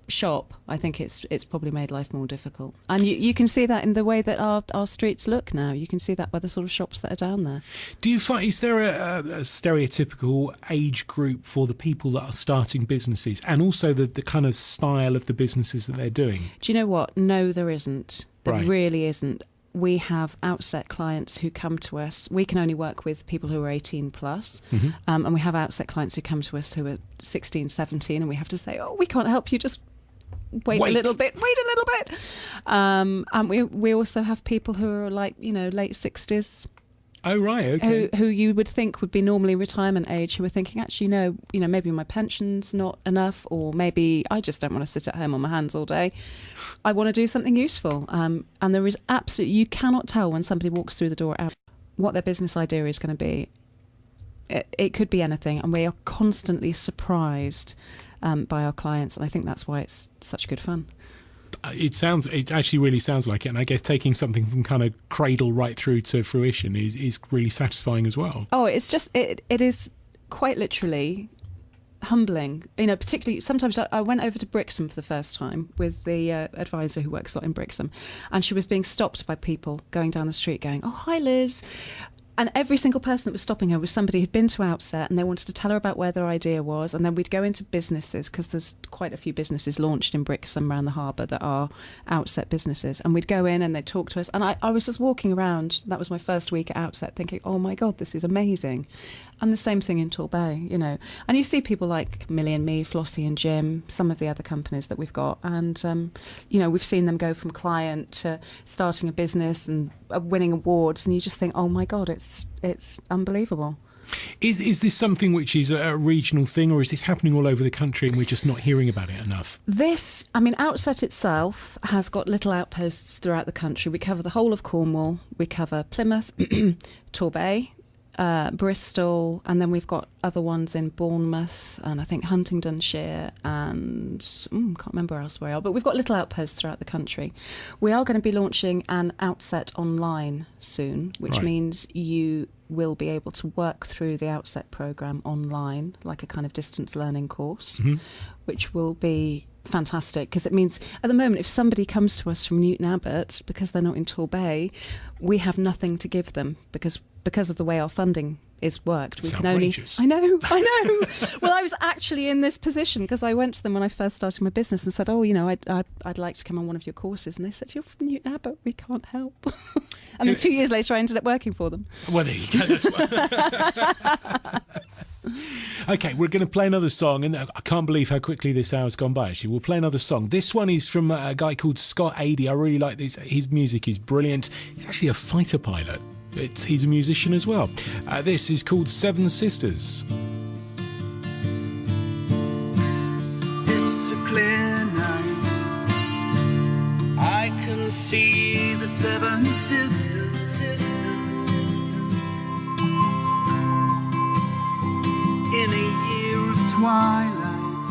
Speaker 4: shop, I think it's probably made life more difficult. And you can see that in the way that our streets look now. You can see that by the sort of shops that are down there.
Speaker 2: Do you find, is there a stereotypical age group for the people that are starting businesses, and also the kind of style of the businesses that they're doing?
Speaker 4: Do you know what? No, there isn't. There
Speaker 2: Right.
Speaker 4: really isn't. We have outset clients who come to us. We can only work with people who are 18 plus. And we have outset clients who come to us who are 16, 17, and we have to say, "Oh, we can't help you, just wait a little bit. And we also have people who are like, late 60s.
Speaker 2: Oh, right, okay.
Speaker 4: Who you would think would be normally retirement age, who are thinking, actually, no, maybe my pension's not enough, or maybe I just don't want to sit at home on my hands all day. I want to do something useful. And there is absolutely, you cannot tell when somebody walks through the door what their business idea is going to be. It could be anything, and we are constantly surprised by our clients, and I think that's why it's such good fun.
Speaker 2: It actually really sounds like it, and I guess taking something from kind of cradle right through to fruition is really satisfying as well.
Speaker 4: Oh, it's just it is quite literally humbling. Particularly sometimes I went over to Brixham for the first time with the advisor who works a lot in Brixham, and she was being stopped by people going down the street going, "Oh, hi Liz." And every single person that was stopping her was somebody who'd been to Outset, and they wanted to tell her about where their idea was. And then we'd go into businesses, because there's quite a few businesses launched in Brixham around the harbour that are Outset businesses. And we'd go in and they'd talk to us. And I was just walking around, that was my first week at Outset, thinking, oh my God, this is amazing. And the same thing in Torbay, And you see people like Millie and Me, Flossie and Jim, some of the other companies that we've got. And, we've seen them go from client to starting a business and winning awards. And you just think, oh my God, it's unbelievable.
Speaker 2: Is this something which is a regional thing, or is this happening all over the country and we're just not hearing about it enough?
Speaker 4: Outset itself has got little outposts throughout the country. We cover the whole of Cornwall. We cover Plymouth, Torbay, Bristol, and then we've got other ones in Bournemouth and I think Huntingdonshire and can't remember where else we are, but we've got little outposts throughout the country. We are going to be launching an Outset online soon, which means you will be able to work through the Outset programme online, like a kind of distance learning course, which will be fantastic, because it means at the moment if somebody comes to us from Newton Abbot because they're not in Torbay, we have nothing to give them because of the way our funding is worked. We can only. I know. Well, I was actually in this position because I went to them when I first started my business and said, "Oh, I'd like to come on one of your courses," and they said, "You're from Newton Abbot, we can't help." And then 2 years later, I ended up working for them.
Speaker 2: Well, there you go. That's Okay, we're going to play another song, and I can't believe how quickly this hour's gone by, actually. We'll play another song. This one is from a guy called Scott Adey. I really like this. His music is brilliant. He's actually a fighter pilot. He's a musician as well. This is called Seven Sisters.
Speaker 9: It's a clear night. I can see the seven sisters. In a year of twilight,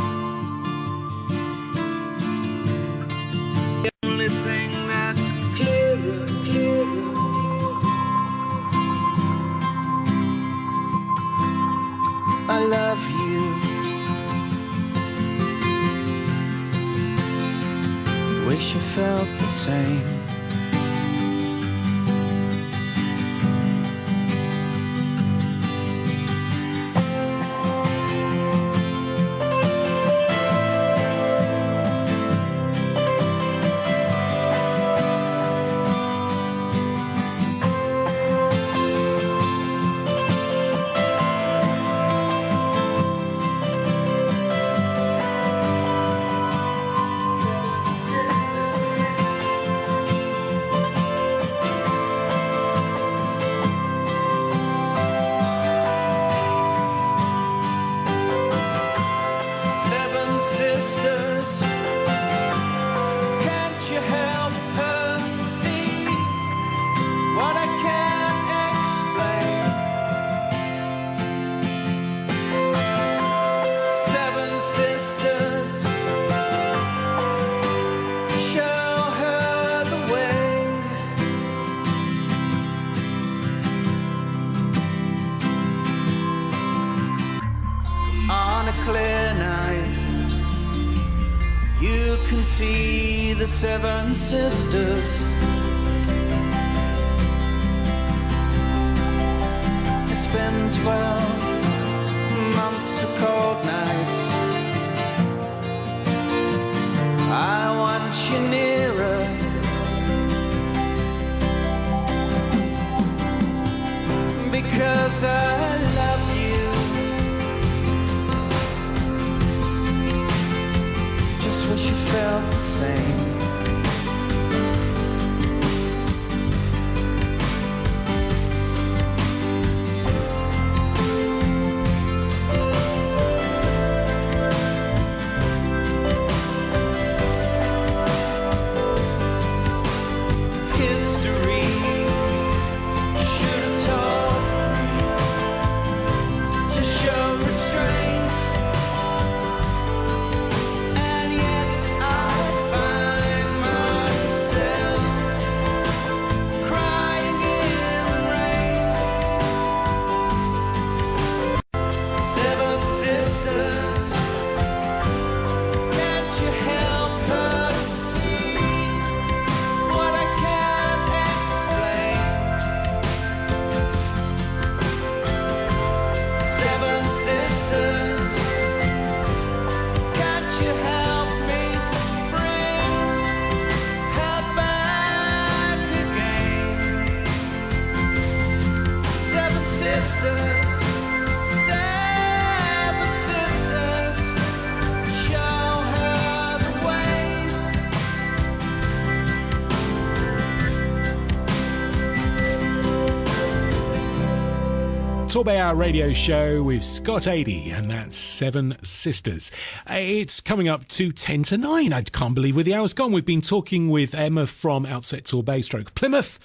Speaker 9: the only thing that's clearer love you. Wish I felt the same. See the seven sisters. It's been 12 months of cold nights. I want you nearer. Because I love you. Wish you felt the same. History should have taught to show restraint.
Speaker 2: TorbayHour radio show with Scott Adey, and that's Seven Sisters. It's coming up to 10 to 9. I can't believe where the hour's gone. We've been talking with Emma from Outset Torbay / Plymouth.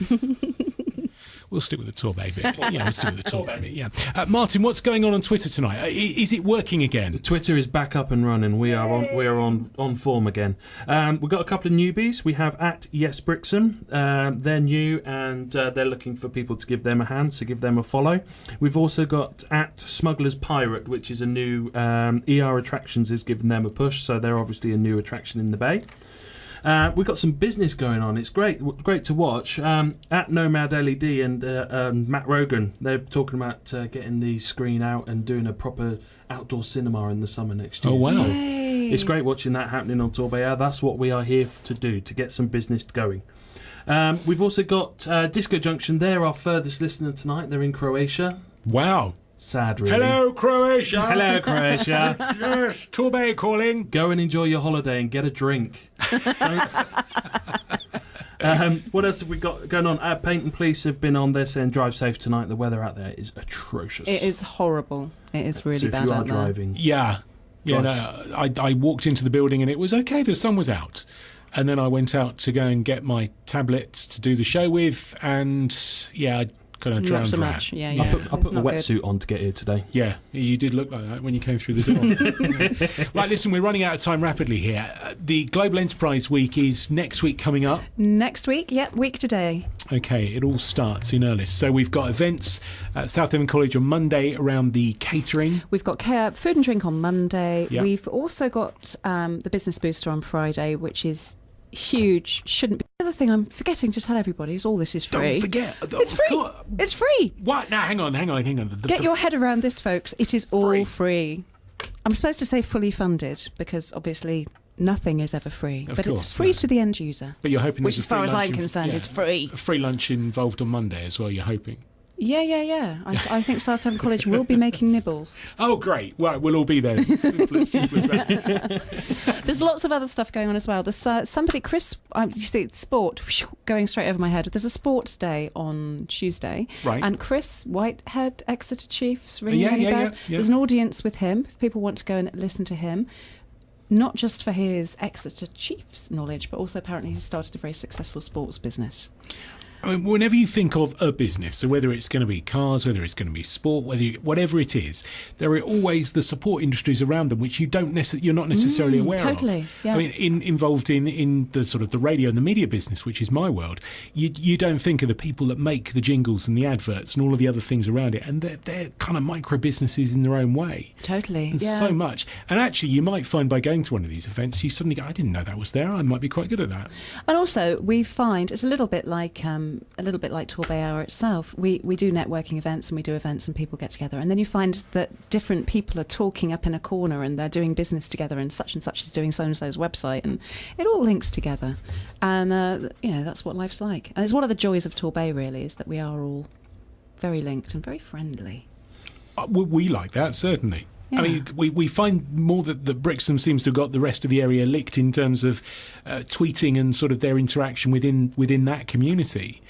Speaker 2: We'll stick with the Torbay bit. Yeah, we'll stick with the Torbay bit, yeah. Martin, what's going on Twitter tonight? Is it working again?
Speaker 3: Twitter is back up and running. We are on form again. We've got a couple of newbies. We have at Yes Brixham. They're new and they're looking for people to give them a hand, so give them a follow. We've also got at Smuggler's Pirate, which is a new ER Attractions is giving them a push, so they're obviously a new attraction in the Bay. We've got some business going on. It's great to watch. At Nomad LED and Matt Rogan, they're talking about getting the screen out and doing a proper outdoor cinema in the summer next year.
Speaker 2: Oh, wow.
Speaker 3: So it's great watching that happening on TorbayHour. That's what we are here to do, to get some business going. We've also got Disco Junction. They're our furthest listener tonight. They're in Croatia.
Speaker 2: Wow.
Speaker 3: Sad, really.
Speaker 2: Hello, Croatia.
Speaker 3: Hello, Croatia.
Speaker 2: Yes, Torbay calling.
Speaker 3: Go and enjoy your holiday and get a drink. What else have we got going on? Paint and Police have been on. They're saying drive safe tonight. The weather out there is atrocious.
Speaker 4: It is horrible. It is really
Speaker 3: so
Speaker 4: bad
Speaker 3: if you are
Speaker 4: out
Speaker 3: driving,
Speaker 4: there.
Speaker 2: Yeah. No, I walked into the building and it was okay. The sun was out. And then I went out to go and get my tablet to do the show with. And, yeah, I kind of drowned
Speaker 4: so
Speaker 2: rat.
Speaker 4: much. Yeah.
Speaker 10: I put
Speaker 4: It's
Speaker 10: my
Speaker 4: not good.
Speaker 10: wetsuit on to get here today.
Speaker 2: Yeah, you did look like that when you came through the door. Right, listen, we're running out of time rapidly here. The Global Enterprise Week is next week coming up.
Speaker 4: Next week, week today.
Speaker 2: Okay, it all starts in earnest. So we've got events at South Devon College on Monday around the catering.
Speaker 4: We've got food and drink on Monday.
Speaker 2: Yep.
Speaker 4: We've also got the Business Booster on Friday, which is huge. Shouldn't be. The other thing I'm forgetting to tell everybody is all this is free.
Speaker 2: Don't forget.
Speaker 4: It's free. It's free.
Speaker 2: What? No, hang on.
Speaker 4: Get your head around this, folks. It is all free. I'm supposed to say fully funded because obviously nothing is ever free.
Speaker 2: Of
Speaker 4: but
Speaker 2: course,
Speaker 4: it's free to the end user.
Speaker 2: But you're hoping
Speaker 4: which,
Speaker 2: there's
Speaker 4: as far as I'm
Speaker 2: free lunch
Speaker 4: concerned, is free.
Speaker 2: A free lunch involved on Monday as well, you're hoping?
Speaker 4: Yeah. I think South Devon College will be making nibbles.
Speaker 2: Oh, great. Right, we'll all be there. Simple as that.
Speaker 4: There's lots of other stuff going on as well. There's somebody, Chris, you see, it's sport, going straight over my head. There's a sports day on Tuesday.
Speaker 2: Right.
Speaker 4: And Chris Whitehead, Exeter Chiefs, ringing any bells?
Speaker 2: Yeah.
Speaker 4: There's an audience with him. If people want to go and listen to him, not just for his Exeter Chiefs knowledge, but also apparently he's started a very successful sports business.
Speaker 2: I mean, whenever you think of a business, so whether it's going to be cars, whether it's going to be sport, whatever it is, there are always the support industries around them which you're not necessarily aware
Speaker 4: totally,
Speaker 2: of.
Speaker 4: yeah.
Speaker 2: I mean, involved in the sort of the radio and the media business, which is my world, you don't think of the people that make the jingles and the adverts and all of the other things around it, and they're kind of micro businesses in their own way.
Speaker 4: Totally,
Speaker 2: and
Speaker 4: yeah.
Speaker 2: so much. And actually, you might find by going to one of these events, you suddenly go, I didn't know that was there. I might be quite good at that.
Speaker 4: And also, we find it's a little bit like TorbayHour itself. We do networking events and we do events and people get together, and then you find that different people are talking up in a corner and they're doing business together, and such is doing so and so's website, and it all links together. And that's what life's like. And it's one of the joys of Torbay, really, is that we are all very linked and very friendly.
Speaker 2: We like that, certainly.
Speaker 4: Yeah.
Speaker 2: I mean, we find more that Brixham seems to have got the rest of the area licked in terms of tweeting and sort of their interaction within that community.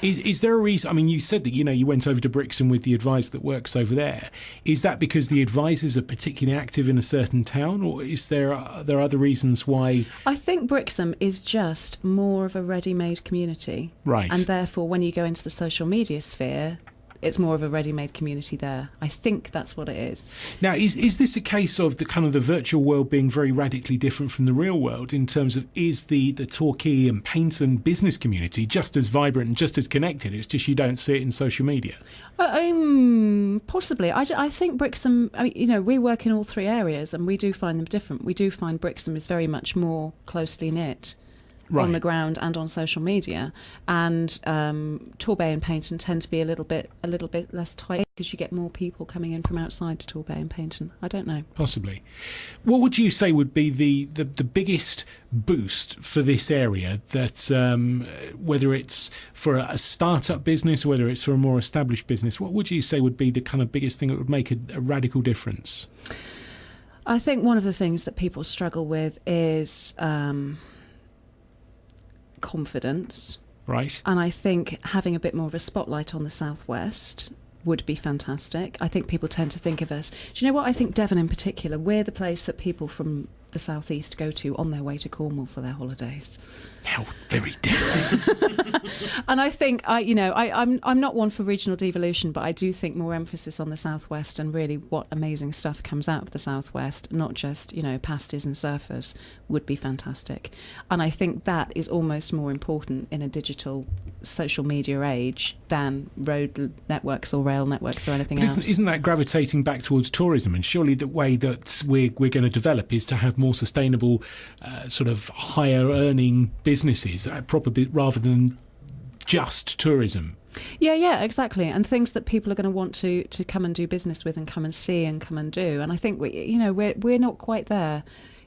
Speaker 2: Is there a reason? I mean, you said that you went over to Brixham with the advisor that works over there. Is that because the advisors are particularly active in a certain town, or is there other reasons why?
Speaker 4: I think Brixham is just more of a ready-made community,
Speaker 2: right?
Speaker 4: And therefore, when you go into the social media sphere, it's more of a ready-made community there. I think that's what it is.
Speaker 2: Now, is this a case of the kind of the virtual world being very radically different from the real world in terms of, is the Torquay and Paignton business community just as vibrant and just as connected? It's just you don't see it in social media.
Speaker 4: Possibly. I think Brixham, we work in all three areas and we do find them different. We do find Brixham is very much more closely knit. Right. On the ground and on social media, and Torbay and Paignton tend to be a little bit less tight because you get more people coming in from outside to Torbay and Paignton. I don't know.
Speaker 2: Possibly. What would you say would be the biggest boost for this area? That whether it's for a start-up business, or whether it's for a more established business, what would you say would be the kind of biggest thing that would make a radical difference?
Speaker 4: I think one of the things that people struggle with is confidence.
Speaker 2: Right.
Speaker 4: And I think having a bit more of a spotlight on the southwest would be fantastic. I think people tend to think of us. Do you know what? I think Devon in particular, we're the place that people from the southeast go to on their way to Cornwall for their holidays.
Speaker 2: How very daring.
Speaker 4: And I think I'm not one for regional devolution, but I do think more emphasis on the southwest and really what amazing stuff comes out of the southwest, not just pasties and surfers, would be fantastic. And I think that is almost more important in a digital social media age than road networks or rail networks or anything else.
Speaker 2: Isn't that gravitating back towards tourism? And surely the way that we're going to develop is to have more sustainable, sort of higher earning businesses, probably rather than just tourism.
Speaker 4: Yeah, exactly. And things that people are going to want to come and do business with and come and see and come and do. And I think we're not quite there.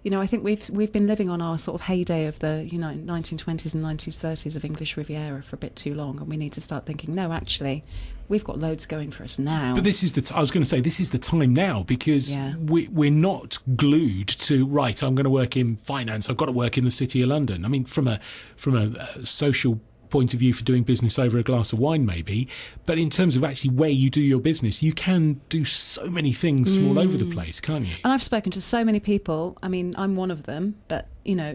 Speaker 4: I think we've been living on our sort of heyday of the 1920s and 1930s of English Riviera for a bit too long, and we need to start thinking, no, actually, we've got loads going for us now.
Speaker 2: But this is I was going to say, this is the time now, because we're not glued to, right, I'm going to work in finance, I've got to work in the City of London. I mean, from a social point of view for doing business over a glass of wine maybe, but in terms of actually where you do your business, you can do so many things all over the place, can't you?
Speaker 4: And I've spoken to so many people, I mean, I'm one of them, but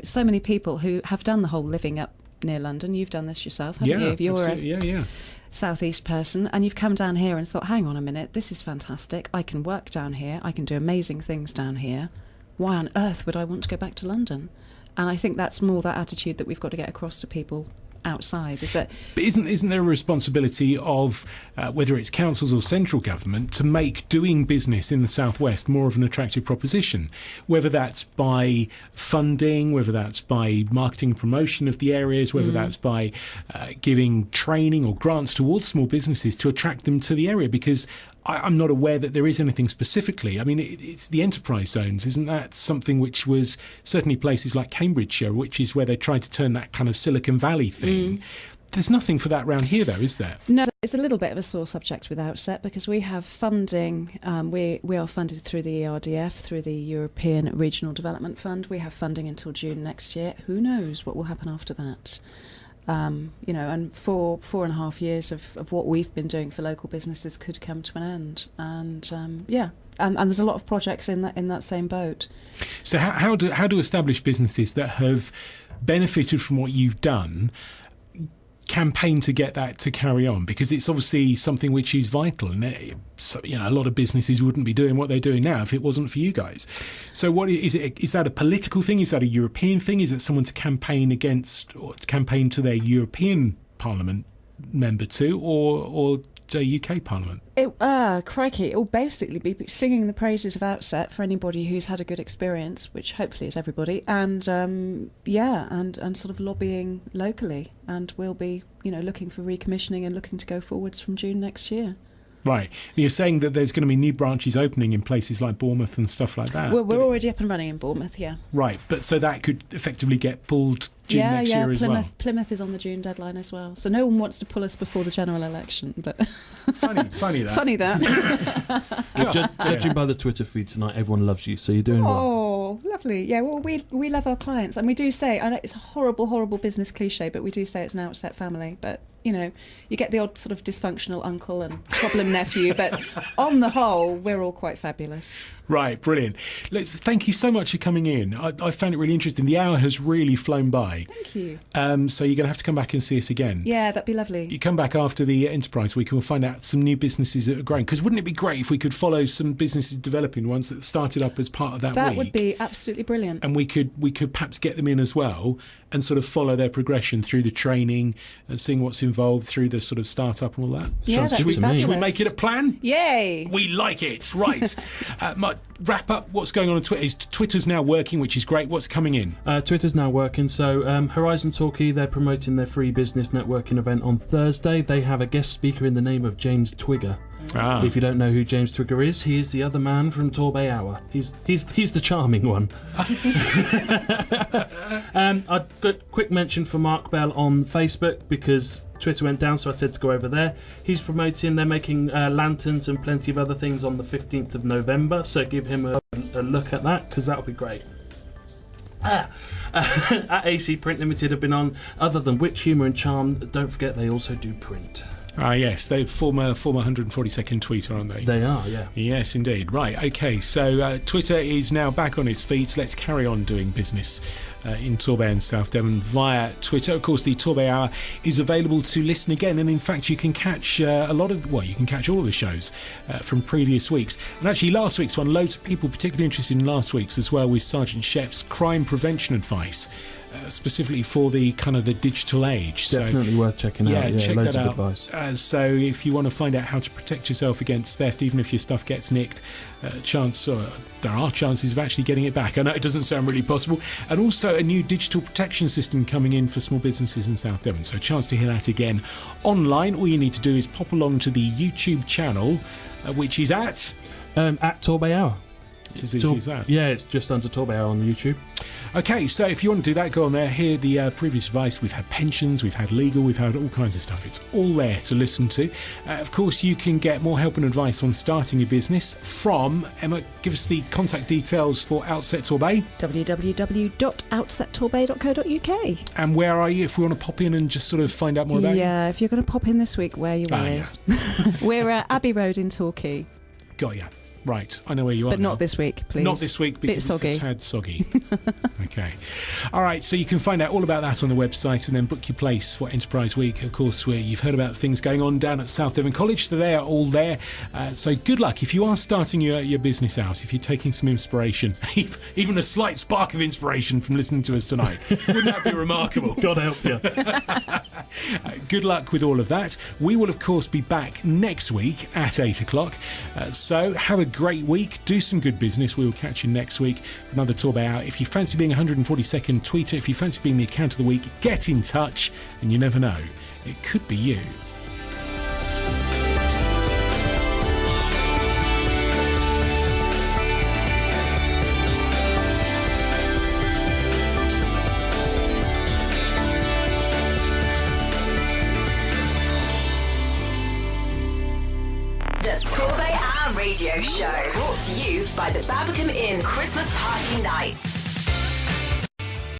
Speaker 4: so many people who have done the whole living up near London. You've done this yourself, haven't you?
Speaker 2: Absolutely. Yeah.
Speaker 4: southeast person, and you've come down here and thought, hang on a minute, this is fantastic. I can work down here. I can do amazing things down here. Why on earth would I want to go back to London? And I think that's more that attitude that we've got to get across to people outside, is that...
Speaker 2: But isn't there a responsibility of whether it's councils or central government to make doing business in the southwest more of an attractive proposition, whether that's by funding, whether that's by marketing and promotion of the areas, whether that's by giving training or grants towards small businesses to attract them to the area? Because I'm not aware that there is anything specifically. I mean, it's the enterprise zones. Isn't that something which was certainly places like Cambridgeshire, which is where they tried to turn that kind of Silicon Valley thing? There's nothing for that round here, though, is there?
Speaker 4: No, it's a little bit of a sore subject with Outset, because we have funding. We are funded through the ERDF, through the European Regional Development Fund. We have funding until June next year. Who knows what will happen after that? And 4.5 years of what we've been doing for local businesses could come to an end. And and there's a lot of projects in that same boat.
Speaker 2: So how do established businesses that have benefited from what you've done campaign to get that to carry on? Because it's obviously something which is vital, and a lot of businesses wouldn't be doing what they're doing now if it wasn't for you guys. So what is it? Is that a political thing? Is that a European thing? Is it someone to campaign against or campaign to their European Parliament member to, or UK Parliament?
Speaker 4: Crikey, it will basically be singing the praises of Outset for anybody who's had a good experience, which hopefully is everybody, and and sort of lobbying locally, and we'll be looking for recommissioning and looking to go forwards from June next year.
Speaker 2: Right. You're saying that there's going to be new branches opening in places like Bournemouth and stuff like that.
Speaker 4: We're already up and running in Bournemouth, yeah.
Speaker 2: Right, but so that could effectively get pulled June next year as well.
Speaker 4: Plymouth is on the June deadline as well. So no one wants to pull us before the general election. But
Speaker 2: funny that.
Speaker 4: Funny that.
Speaker 3: Well, judging by the Twitter feed tonight, everyone loves you, so you're doing well.
Speaker 4: Oh, lovely. Yeah, well, we love our clients, and we do say, I know it's a horrible, horrible business cliche, but we do say it's an Outset family. But you get the odd sort of dysfunctional uncle and problem nephew, but on the whole, we're all quite fabulous.
Speaker 2: Right, brilliant. Thank you so much for coming in. I found it really interesting. The hour has really flown by.
Speaker 4: Thank you.
Speaker 2: So you're going to have to come back and see us again.
Speaker 4: Yeah, that'd be lovely.
Speaker 2: You come back after the Enterprise Week and we'll find out some new businesses that are growing. Because wouldn't it be great if we could follow some businesses developing ones that started up as part of that week?
Speaker 4: That would be absolutely brilliant.
Speaker 2: And we could perhaps get them in as well and sort of follow their progression through the training and seeing what's involved through the sort of start-up and all that.
Speaker 4: Yeah, that'd be fabulous.
Speaker 2: Should we make it a plan?
Speaker 4: Yay!
Speaker 2: We like it. Right. Wrap up what's going on Twitter. Twitter's now working, which is great. What's coming in?
Speaker 3: Twitter's now working. So Horizon Talkie, they're promoting their free business networking event on Thursday. They have a guest speaker in the name of James Twigger. If you don't know who James Twigger is, he is the other man from TorbayHour. He's the charming one. I've got a quick mention for Mark Bell on Facebook because Twitter went down, so I said to go over there. He's promoting, they're making lanterns and plenty of other things on the 15th of November, so give him a look at that because that'll be great. At AC Print Limited have been on, other than Witch, Humour and Charm, don't forget they also do print.
Speaker 2: Yes, they're former 140-second tweeter, aren't they?
Speaker 3: They are, yeah.
Speaker 2: Yes, indeed. Right, OK, so Twitter is now back on its feet. Let's carry on doing business in Torbay and South Devon via Twitter. Of course, the Torbay Hour is available to listen again, and in fact, you can catch you can catch all of the shows from previous weeks. And actually, last week's one, loads of people particularly interested in last week's as well, with Sergeant Shep's crime prevention advice. Specifically for the kind of the digital age.
Speaker 3: Definitely worth checking out. Yeah,
Speaker 2: check
Speaker 3: loads
Speaker 2: that
Speaker 3: of
Speaker 2: out.
Speaker 3: advice.
Speaker 2: So if you want to find out how to protect yourself against theft, even if your stuff gets nicked, there are chances of actually getting it back. I know it doesn't sound really possible. And also a new digital protection system coming in for small businesses in South Devon. So a chance to hear that again online. All you need to do is pop along to the YouTube channel, which is at
Speaker 3: TorbayHour.
Speaker 2: It's as easy as that.
Speaker 3: Yeah, it's just under TorbayHour on YouTube.
Speaker 2: Okay, so if you want to do that, go on there, hear the previous advice. We've had pensions, we've had legal, we've had all kinds of stuff. It's all there to listen to. Of course, you can get more help and advice on starting your business from, Emma, give us the contact details for Outset Torbay.
Speaker 4: www.outsettorbay.co.uk.
Speaker 2: And where are you if we want to pop in and just sort of find out more about you?
Speaker 4: Yeah, if you're going to pop in this week, wear your wires. Yeah. We're at Abbey Road in Torquay.
Speaker 2: Got ya. Right, I know where you are
Speaker 4: But
Speaker 2: now.
Speaker 4: not this week, please.
Speaker 2: Not this week because
Speaker 4: Bit soggy.
Speaker 2: it's a tad soggy. Okay. All right, so you can find out all about that on the website and then book your place for Enterprise Week, of course, where you've heard about things going on down at South Devon College, so they are all there. So good luck if you are starting your business out, if you're taking some inspiration, even a slight spark of inspiration from listening to us tonight. Wouldn't that be remarkable?
Speaker 3: God help you.
Speaker 2: Good luck with all of that. We will, of course, be back next week at 8 o'clock. So have a great week. Do some good business. We will catch you next week for another Torbay Hour. If you fancy being 142nd tweeter, if you fancy being the account of the week, get in touch, and you never know, it could be you.
Speaker 1: The TorbayHour Radio Show, brought to you by the Babacom Inn Christmas Party Nights.